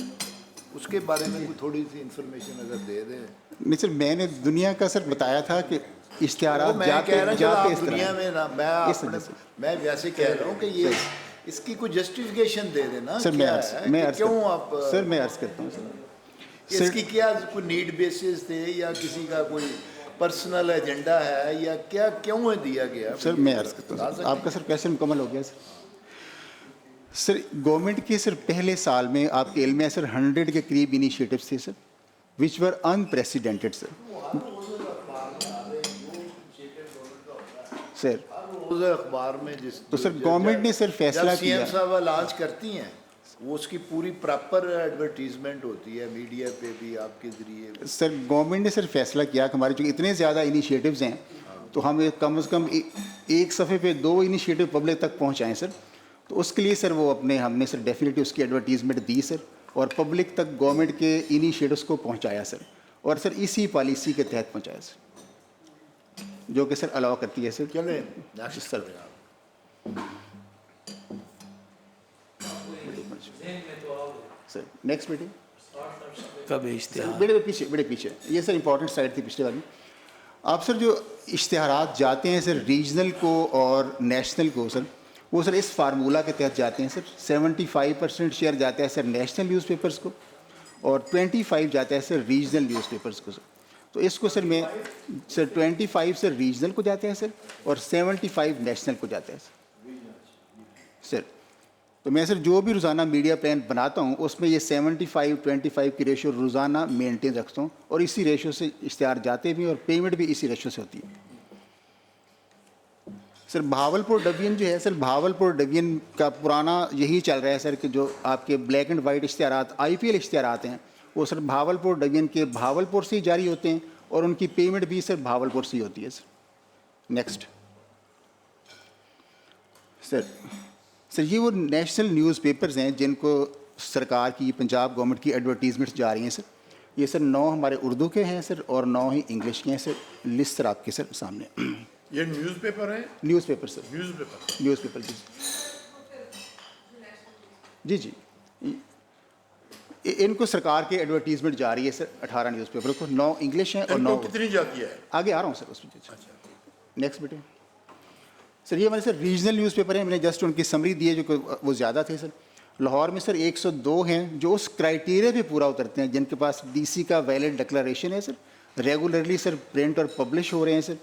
اس کے بارے میں کوئی تھوڑی سی انفارمیشن اگر دے دیں. نہیں سر, میں نے دنیا کا سر بتایا تھا کہ اشتہارات میں کہہ رہا ہوں اس دنیا میں نا, میں ویسے کہہ رہا ہوں کہ یہ اس کی کوئی جسٹیفیکیشن دے دینا سر. کیوں آپ سر میں عرض کرتا ہوں سر, اس کی کیا کوئی نیڈ بیسس تھے یا کسی کا کوئی پرسنل ایجنڈا ہے یا کیا, کیوں ہے دیا گیا؟ سر میں عرض کرتا ہوں, آپ کا سر کویشچن مکمل ہو گیا سر. سر گورنمنٹ کے سر پہلے سال میں آپ کے علم میں سر 100 کے قریب انیشیٹوز تھے سر, وچ ور انپریسیڈنٹڈ سر. سر اخبار میں جس تو سر گورنمنٹ نے سر فیصلہ کیا, CM صاحب لانچ کرتی ہیں وہ اس کی پوری پراپر ایڈورٹیزمنٹ ہوتی ہے میڈیا پہ بھی آپ کے ذریعے. سر گورنمنٹ نے سر فیصلہ کیا کہ ہمارے جو اتنے زیادہ انیشیٹوز ہیں تو ہم کم از کم ایک صفحے پہ 2 انیشیٹو پبلک تک پہنچائیں سر. تو اس کے لیے سر وہ ہم نے سر ڈیفینیٹلی اس کی ایڈورٹیزمنٹ دی سر, اور پبلک تک گورنمنٹ کے انیشیٹوز کو پہنچایا سر, اور سر اسی پالیسی کے تحت پہنچایا سر, جو کہ سر الاؤ کرتی ہے سر. چلیں سر سر نیکسٹ میٹنگ کب اشتہار بڑے پیچھے یہ سر امپورٹنٹ سائڈ تھی پچھلے والی. آپ سر جو اشتہارات جاتے ہیں سر ریجنل کو اور نیشنل کو سر, وہ سر اس فارمولہ کے تحت جاتے ہیں سر. 75% شیئر جاتا ہے سر نیشنل نیوز پیپرز کو, اور 25 جاتا ہے سر ریجنل نیوز پیپرز کو سر. تو اس کو سر میں سر 25 سر ریجنل کو جاتے ہیں سر, اور 75 نیشنل کو جاتا ہے سر. تو میں سر جو بھی روزانہ میڈیا پلان بناتا ہوں اس میں یہ 75-25 کی ریشو روزانہ مینٹین رکھتا ہوں, اور اسی ریشو سے اشتہار جاتے بھی ہیں اور پیمنٹ بھی اسی ریشو سے ہوتی ہے. سر بھاولپور ڈویژن جو ہے سر, بھاولپور ڈویژن کا پرانا یہی چل رہا ہے سر کہ جو آپ کے بلیک اینڈ وائٹ اشتہارات IPL اشتہارات ہیں وہ سر بھاولپور ڈویژن کے بھاولپور سے ہی جاری ہوتے ہیں, اور ان کی پیمنٹ بھی سر بھاولپور سے ہی ہوتی ہے سر. نیکسٹ سر یہ وہ نیشنل نیوز پیپرز ہیں جن کو سرکار کی پنجاب گورنمنٹ کی ایڈورٹیزمنٹس جا رہی ہیں سر. یہ سر 9 ہمارے اردو کے ہیں سر, اور 9 ہی انگلش کے ہیں سر. لسٹ سر آپ کے سر سامنے. یہ نیوز پیپر ہے, نیوز پیپر سر, نیوز پیپر جی جی ان کو سرکار کے ایڈورٹیزمنٹ جا رہی ہے سر 18 نیوز پیپر کو. 9 انگلش ہیں اور 9 کتنی جاتی ہے؟ آگے آ رہا ہوں سر اس میں. نیکسٹ بیٹے سر یہ ہمارے سر ریجنل نیوز پیپر ہیں, میں نے جسٹ ان کی سمری دی ہے جو کہ وہ زیادہ تھے سر. لاہور میں سر 102 ہیں جو اس کرائٹیریا پہ پورا اترتے ہیں, جن کے پاس DC کا ویلڈ ڈکلریشن ہے سر, ریگولرلی سر پرنٹ اور پبلش ہو رہے ہیں سر,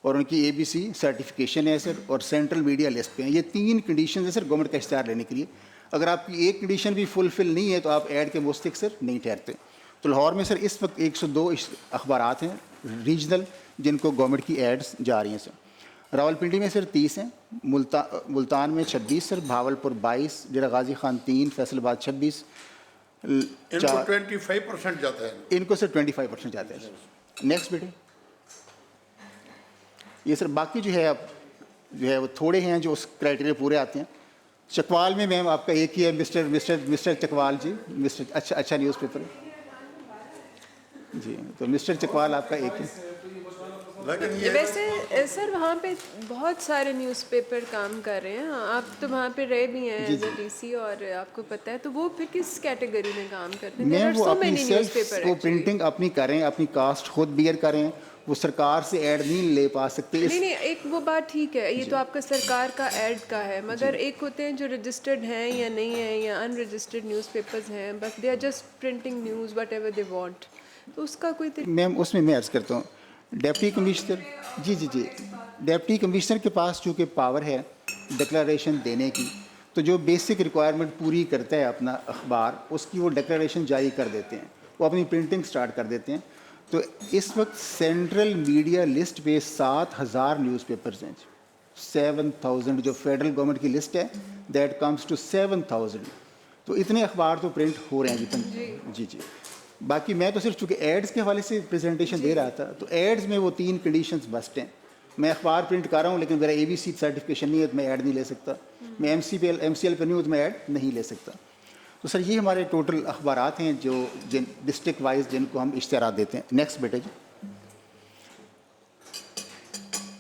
اور ان کی ABC سرٹیفکیشن ہے سر, اور سینٹرل میڈیا لسٹ پہ ہیں. یہ 3 کنڈیشنز ہیں سر گورنمنٹ کا اشتہار لینے کے لیے. اگر آپ کی ایک کنڈیشن بھی فلفل نہیں ہے تو آپ ایڈ کے مستحق سر نہیں ٹھہرتے. تو لاہور میں سر اس وقت 102 اخبارات ہیں ریجنل جن کو گورنمنٹ کی ایڈز جا رہی ہیں سر. راولپنڈی میں سر 30 ہیں, ملتان میں 26 سر, بھاولپور 22, ڈیرہ غازی خان 3, فیصل آباد 26. ان کو 25% جاتا ہے, ان کو سر 25% جاتا ہے سر. نیکسٹ بیٹے یہ سر باقی جو ہے وہ تھوڑے ہیں جو اس کرائٹیریا پورے آتے ہیں. چکوال میں میم آپ کا ایک ہی ہے مسٹر چکوال جی, اچھا نیوز پیپر جی. تو مسٹر چکوال آپ کا ایک ہے. ویسے سر وہاں پہ بہت سارے نیوز پیپر کام کر رہے ہیں, آپ تو وہاں پہ رہے بھی ہیں ایز اے DC, اور آپ کو پتہ ہے تو وہ پھر کس کیٹیگری میں کام کرتے ہیں؟ میم وہ اپنی سیلف وہ پرنٹنگ اپنی کریں, اپنی کاسٹ خود بیئر کریں, وہ سرکار سے ایڈ نہیں لے پا سکتے. نہیں ایک وہ بات ٹھیک ہے, یہ تو آپ کا سرکار کا ایڈ کا ہے, مگر ایک ہوتے ہیں جو رجسٹرڈ ہیں یا نہیں ہیں یا ان رجسٹرڈ نیوز پیپرز ہیں, بس they are just printing news whatever they want, تو اس کا کوئی میم اس میں عرض کرتا ہوں ڈپٹی کمشنر جی ڈپٹی کمشنر کے پاس چونکہ پاور ہے ڈکلریشن دینے کی, تو جو بیسک ریکوائرمنٹ پوری کرتا ہے اپنا اخبار اس کی وہ ڈکلریشن جاری کر دیتے ہیں, وہ اپنی پرنٹنگ سٹارٹ کر دیتے ہیں. تو اس وقت سینٹرل میڈیا لسٹ پہ 7000 نیوز پیپرز ہیں, 7000 جو فیڈرل گورنمنٹ کی لسٹ ہے دیٹ کمز ٹو 7000. تو اتنے اخبار تو پرنٹ ہو رہے ہیں جی. باقی میں تو صرف چونکہ ایڈز کے حوالے سے پریزنٹیشن دے رہا تھا, تو ایڈز میں وہ 3 کنڈیشنز مسٹ ہیں. میں اخبار پرنٹ کر رہا ہوں لیکن میرا ABC سرٹیفکیشن نہیں ہے تو میں ایڈ نہیں لے سکتا, میں MCL پہ نہیں ہوں تو میں ایڈ نہیں لے سکتا. تو سر یہ ہمارے ٹوٹل اخبارات ہیں جو ڈسٹرکٹ وائز جن کو ہم اشتہارات دیتے ہیں. نیکسٹ بیٹے جی.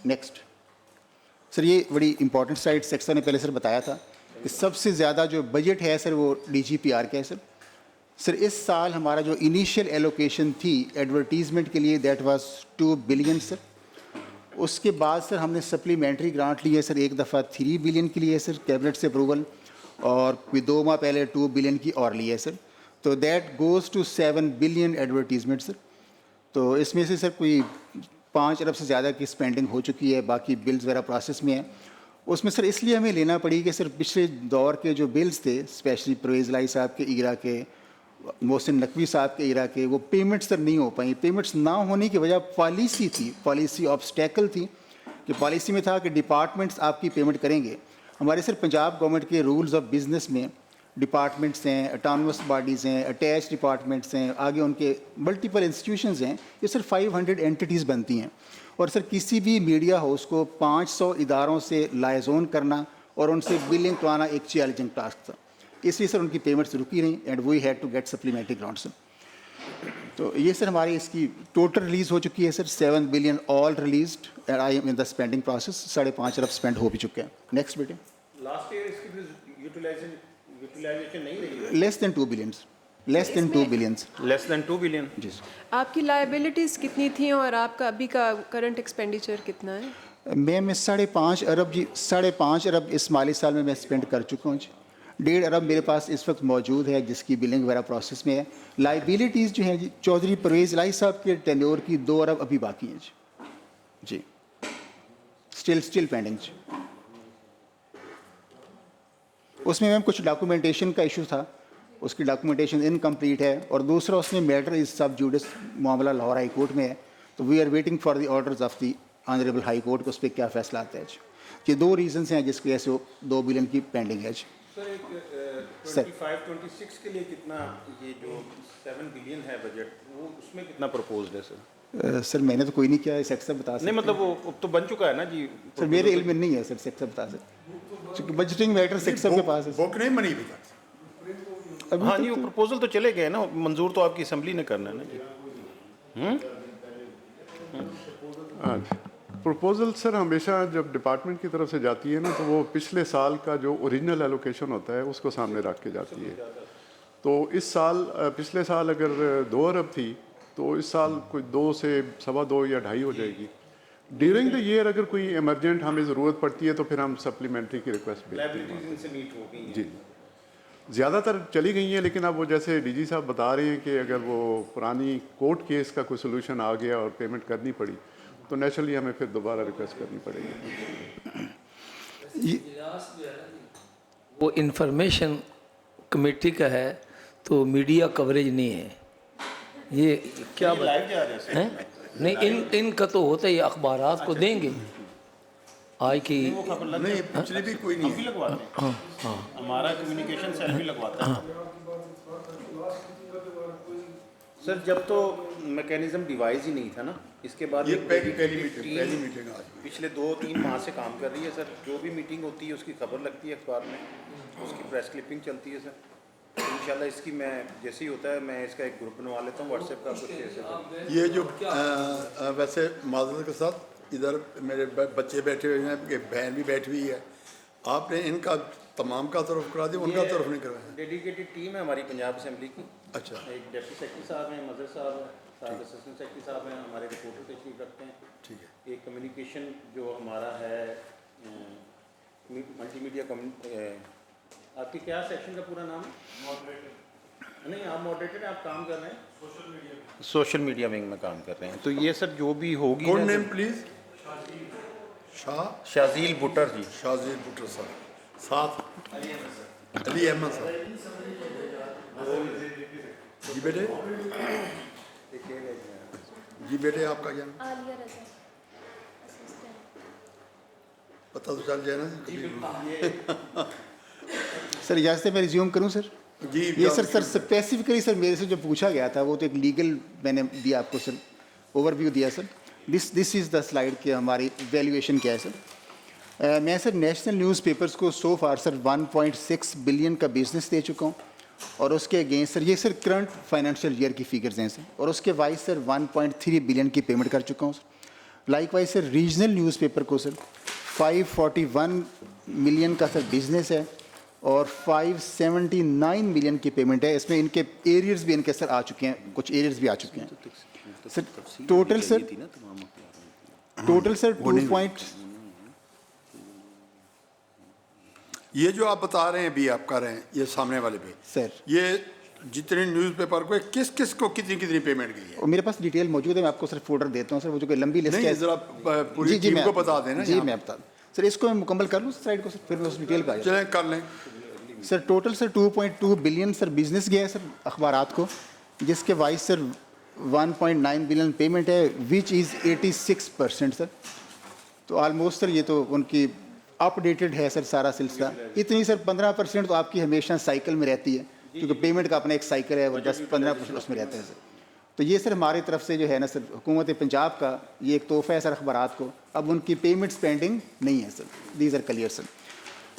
نیکسٹ سر یہ بڑی امپورٹنٹ سائٹ سیکسر نے پہلے سر بتایا تھا کہ سب سے زیادہ جو بجٹ ہے سر وہ DGPR کا ہے سر. سر اس سال ہمارا جو انیشیل ایلوکیشن تھی ایڈورٹیزمنٹ کے لیے دیٹ واز 2 بلین سر. اس کے بعد سر ہم نے سپلیمنٹری گرانٹ لی ہے سر ایک دفعہ 3 بلین کی لی ہے سر کیبنٹ سے اپروول, اور کوئی 2 ماہ پہلے 2 بلین کی اور لی ہے سر. تو that goes to 7 billion advertisement sir. تو اس میں سے سر کوئی 5 ارب سے زیادہ کی اسپینڈنگ ہو چکی ہے, باقی بلز وغیرہ پروسیس میں ہیں. اس میں سر اس لیے ہمیں لینا پڑی کہ سر پچھلے دور کے جو بلز تھے اسپیشلی پرویز لائی صاحب کے ایرا کے, محسن نقوی صاحب کے ایرا کے, وہ پیمنٹس سر نہیں ہو پائیں. پیمنٹس نہ ہونے کی وجہ پالیسی تھی, پالیسی آبسٹیکل تھی کہ پالیسی میں تھا کہ ڈپارٹمنٹس آپ کی پیمنٹ کریں گے. ہمارے سر پنجاب گورنمنٹ کے رولز آف بزنس میں ڈپارٹمنٹس ہیں, اٹانومس باڈیز ہیں, اٹیچ ڈپارٹمنٹس ہیں, آگے ان کے ملٹیپل انسٹیٹیوشنز ہیں, یہ سر 500 اینٹیز بنتی ہیں. اور سر کسی بھی میڈیا ہاؤس کو 500 اداروں سے لائزون کرنا اور ان سے بلنگ کروانا ایک چیلنجنگ ٹاسک تھا. اس لیے سر ان کی پیمنٹس رکی رہیں and we had to get supplementary grant sir. تو یہ سر ہماری اس کی ٹوٹل ریلیز ہو چکی ہے sir 7 billion all released and I am in the spending process. 5.5 ارب اسپینڈ ہو بھی چکے ہیں. نیکسٹ بیٹے. لاسٹ ایئر اس کی یوٹیلائزیشن نہیں رہی ہے. لیس دین 2 بلینس. لیس دین 2 بلینس. لیس دین 2 بلین. جی. آپ کی لائبلٹیز کتنی تھیں اور آپ کا ابھی کا کرنٹ ایکسپینڈیچر کتنا ہے؟ میں 5.5 ارب جی 5.5 ارب اس مالی سال میں اسپینڈ کر چکا ہوں جی. 1.5 ارب میرے پاس اس وقت موجود ہے جس کی بلنگ وغیرہ پروسیس میں ہے. لائبلٹیز جو ہیں جی چودھری پرویز الہی صاحب کے ٹینیور کی 2 ارب ابھی باقی ہیں جی. اسٹل پینڈنگ جی. اس میں میم کچھ ڈاکومنٹیشن کا ایشو تھا, اس کی ڈاکومنٹیشن انکمپلیٹ ہے, اور دوسرا اس میں میٹر از سب جوڈس معاملہ لاہور ہائی کورٹ میں ہے. تو we are waiting for the orders of the honourable high court کہ اس پہ کیا فیصلہ آتا ہے جی. یہ 2 ریزنس ہیں جس کی وجہ سے وہ 2 بلین کی پینڈنگ ہے جی. سر 25-26 کے لیے کتنا یہ جو 7 بلین ہے بجٹ وہ اس میں کتنا پرپوزڈ ہے سر؟ سر میں نے تو کوئی نہیں کیا ہے, سیکٹر بتا سکتے نہیں مطلب وہ تو بن چکا ہے نا جی. سر میرے علم میں نہیں ہے سر, سیکٹر بتا سکتے چونکہ بجٹنگ میٹر سیکٹر کے پاس ہے. بک نہیں بنی ابھی ہاں جی, وہ پرپوزل تو چلے گئے نا, منظور تو آپ کی اسمبلی نے کرنا ہے نا جی. پروپوزل سر ہمیشہ جب ڈپارٹمنٹ کی طرف سے جاتی ہے نا تو وہ پچھلے سال کا جو اوریجنل ایلوکیشن ہوتا ہے اس کو سامنے رکھ کے جاتی ہے. تو اس سال پچھلے سال اگر 2 ارب تھی تو اس سال کوئی 2 سے 2.25 یا 2.5 ہو جائے گی. ڈیورنگ دا ایئر اگر کوئی ایمرجنٹ ہمیں ضرورت پڑتی ہے تو پھر ہم سپلیمنٹری کی ریکویسٹ بھیجتے ہیں. جی زیادہ تر چلی گئی ہیں, لیکن اب وہ جیسے ڈی جی صاحب بتا رہے ہیں کہ اگر وہ پرانی کورٹ کیس کا کوئی سولوشن آ گیا اور پیمنٹ کرنی پڑی تو نیچرلی ہمیں پھر دوبارہ ریکویسٹ کرنی پڑے گی. وہ انفارمیشن کمیٹی کا ہے تو میڈیا کوریج نہیں ہے. یہ کیا نہیں, ان کا تو ہوتا ہے, اخبارات کو دیں گے آئی کی نہیں, پچھلے بھی کوئی نہیں ہے. ہمارا کمیونیکیشن سیل بھی لگواتا ہے سر. جب تو میکینزم ڈیوائز ہی نہیں تھا نا, اس کے بعد یہ پہلی میٹنگ پچھلے 2-3 ماہ سے کام کر رہی ہے سر. جو بھی میٹنگ ہوتی ہے اس کی خبر لگتی ہے اخبار میں, اس کی پریس کلپنگ چلتی ہے سر. انشاءاللہ اس کی میں جیسے ہی ہوتا ہے میں اس کا ایک گروپ بنوا لیتا ہوں واٹس ایپ کا. کچھ یہ جو ویسے معذرت کے ساتھ ادھر میرے بچے بیٹھے ہوئے ہیں, ایک بہن بھی بیٹھی ہوئی ہے, آپ نے ان کا تمام کا طرف کرا دیا, ان کا طرف نہیں کروایا. ڈیڈیکیٹڈ ٹیم ہے ہماری پنجاب اسمبلی کی. اچھا. ایک ڈپٹی سیکرٹری صاحب ہیں, مظہر صاحب ہیں, 7 اسسٹنٹ سیکرٹری صاحب ہیں, ہمارے رپورٹر تشریف رکھتے ہیں. ٹھیک ہے. ایک کمیونیکیشن جو ہمارا ہے ملٹی میڈیا آپ کی کیا سیکشن کا پورا نام ہے؟ نہیں آپ ماڈریٹر ہیں, آپ کام کر رہے ہیں سوشل میڈیا ونگ میں کام کر رہے ہیں. تو یہ سر جو بھی ہوگی, کون نیم پلیز؟ شازیل بٹر جی. شازیل بٹر صاحب, ساتھ علی احمد صاحب. جی بیٹے, جی بیٹے آپ کا کیا نام؟ پتہ تو چل جائے نا سر. اجازت ہے میں ریزیوم کروں سر؟ جی. یہ سر اسپیسیفکلی سر میرے سے جو پوچھا گیا تھا وہ تو ایک لیگل میں نے دیا آپ کو سر, اوور ویو دیا سر. دس از دا سلائڈ کہ ہماری ویلیویشن کیا ہے سر. میں سر نیشنل نیوز پیپرز کو سو فار سر 1.6 بلین کا بزنس دے چکا ہوں, اور اس کے اگینسٹ سر یہ سر کرنٹ فائنینشیل ایئر کی فگرز ہیں سر, اور اس کے وائز سر 1.3 بلین کی پیمنٹ کر چکا ہوں سر. لائک وائز سر ریجنل نیوز پیپر کو سر 541 ملین کا سر بزنس ہے, اور 579 ملین کی پیمنٹ ہے. اس میں ان کے ایریئرز بھی ان کے سر آ چکے ہیں, کچھ ایریئرز بھی آ چکے ہیں سر. ٹوٹل سر 2. یہ جو آپ بتا رہے ہیں ابھی آپ کر رہے ہیں یہ سامنے والے پہ سر, یہ جتنے نیوز پیپر کو کس کس کو کتنی پیمنٹ گئی ہے؟ میرے پاس ڈیٹیل موجود ہے, میں آپ کو سر فولڈر دیتا ہوں سر. وہ جو کہ لمبی لسٹ ہے, ذرا پوری ٹیم کو بتا دیں نا. جی میں بتا دوں سر. اس کو میں مکمل کر لوں سلائڈ کو سر, پھر میں اس ڈیٹیل پہ آ جاؤں. چلیں کر لیں سر. ٹوٹل سر 2.2 بلین سر بزنس گیا ہے سر اخبارات کو, جس کے وائز سر 1.9 بلین پیمنٹ ہے, وچ از 86% سر. تو آلموسٹ سر یہ تو ان کی اپ ڈیٹڈ ہے سر سارا سلسلہ. اتنی سر 15% تو آپ کی ہمیشہ سائیکل میں رہتی ہے, کیونکہ پیمنٹ کا اپنا ایک سائیکل ہے, وہ 10-15% اس میں رہتا ہے سر. تو یہ سر ہماری طرف سے جو ہے نا سر حکومت پنجاب کا یہ ایک تحفہ ہے سر اخبارات کو. اب ان کی پیمنٹس پینڈنگ نہیں ہے سر, دیز آر کلیئر سر.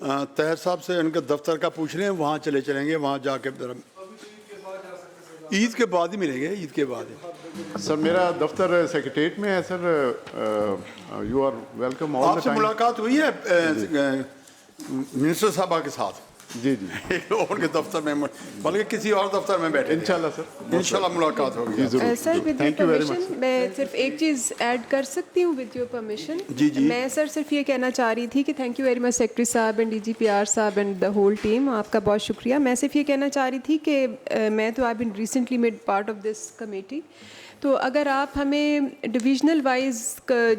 طاہر صاحب سے ان کے دفتر کا پوچھ لیں, وہاں چلے چلیں گے, وہاں جا کے عید کے بعد ہی ملیں گے, عید کے بعد ہی. سر میرا دفتر سیکریٹریٹ میں ہے سر, یو آر ویلکم. آپ سے ملاقات ہوئی ہے منسٹر صاحبہ کے ساتھ؟ جی جی ان کے دفتر میں, بلکہ کسی اور دفتر میں بیٹھے. انشاءاللہ سر, انشاءاللہ ملاقات ہوگی. سر ود یور پرمیشن میں صرف ایک چیز ایڈ کر سکتی ہوں ود یور پرمیشن. جی جی. میں سر صرف یہ کہنا چاہ رہی تھی کہ thank you very much secretary صاحب اینڈ DGPR صاحب اینڈ دا ہول ٹیم, آپ کا بہت شکریہ. میں صرف یہ کہنا چاہ رہی تھی کہ میں تو I been recently made part of this committee, تو اگر آپ ہمیں ڈویژنل وائز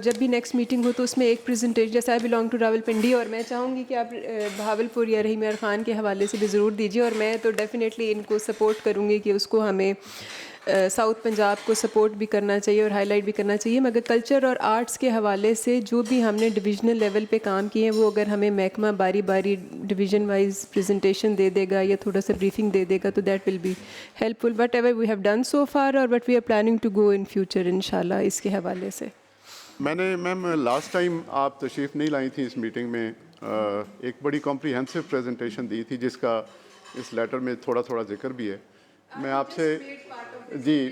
جب بھی نیکسٹ میٹنگ ہو تو اس میں ایک پریزنٹیشن, جیسے آئی بلانگ ٹو راولپنڈی, اور میں چاہوں گی کہ آپ بہاولپور یا رحیم یار خان کے حوالے سے بھی ضرور دیجیے, اور میں تو ڈیفینیٹلی ان کو سپورٹ کروں گی کہ اس کو ہمیں ساؤتھ پنجاب کو سپورٹ بھی کرنا چاہیے اور ہائی لائٹ بھی کرنا چاہیے. مگر کلچر اور آرٹس کے حوالے سے جو بھی ہم نے ڈویژنل لیول پہ کام کیے ہیں وہ اگر ہمیں محکمہ باری باری ڈویژن وائز پریزنٹیشن دے دے گا یا تھوڑا سا بریفنگ دے دے گا تو that will be helpful, whatever we have done so far اور what we are planning to go in future انشاءاللہ اس کے حوالے سے. میں نے میم لاسٹ ٹائم آپ تشریف نہیں لائی تھی اس میٹنگ میں, ایک بڑی کمپریہنسو پریزنٹیشن دی تھی جس کا اس لیٹر میں تھوڑا تھوڑا ذکر بھی ہے. میں آپ سے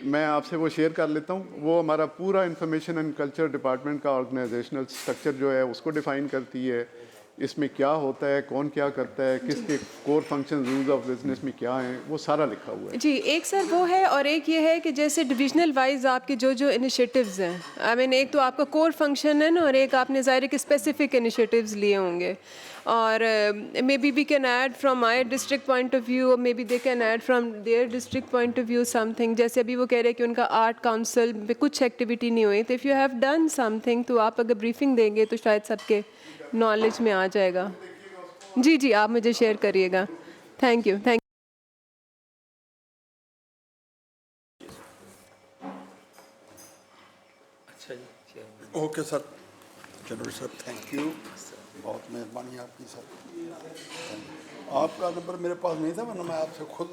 میں آپ سے وہ شیئر کر لیتا ہوں. وہ ہمارا پورا انفارمیشن اینڈ کلچر ڈپارٹمنٹ کا آرگنائزیشنل اسٹرکچر جو ہے اس کو ڈیفائن کرتی ہے, اس میں کیا ہوتا ہے, کون کیا کرتا ہے, کس کے core function rules of business میں کیا ہیں, وہ سارا لکھا ہوا ہے. جی ایک سر وہ ہے, اور ایک یہ ہے کہ جیسے ڈویژنل وائز آپ کے جو انیشیٹیوز ہیں, آئی مین ایک تو آپ کا کور فنکشن ہے نا, اور ایک آپ نے ظاہر کہ اسپیسیفک انیشیٹیوز لیے ہوں گے, اور maybe we can add from my district point of view, maybe they can add from their district point of view something. جیسے ابھی وہ کہہ رہے ہیں کہ ان کا آرٹ کاؤنسل پہ کچھ ایکٹیویٹی نہیں ہوئی, تو if you have done some thing تو آپ اگر بریفنگ دیں گے تو شاید سب کے نالج میں آ جائے گا. جی جی آپ مجھے شیئر کریے گا. Thank you. اوکے سر, چلو سر, تھینک یو, بہت مہربانی آپ کی سر. آپ کا نمبر میرے پاس نہیں تھا ورنہ میں آپ سے خود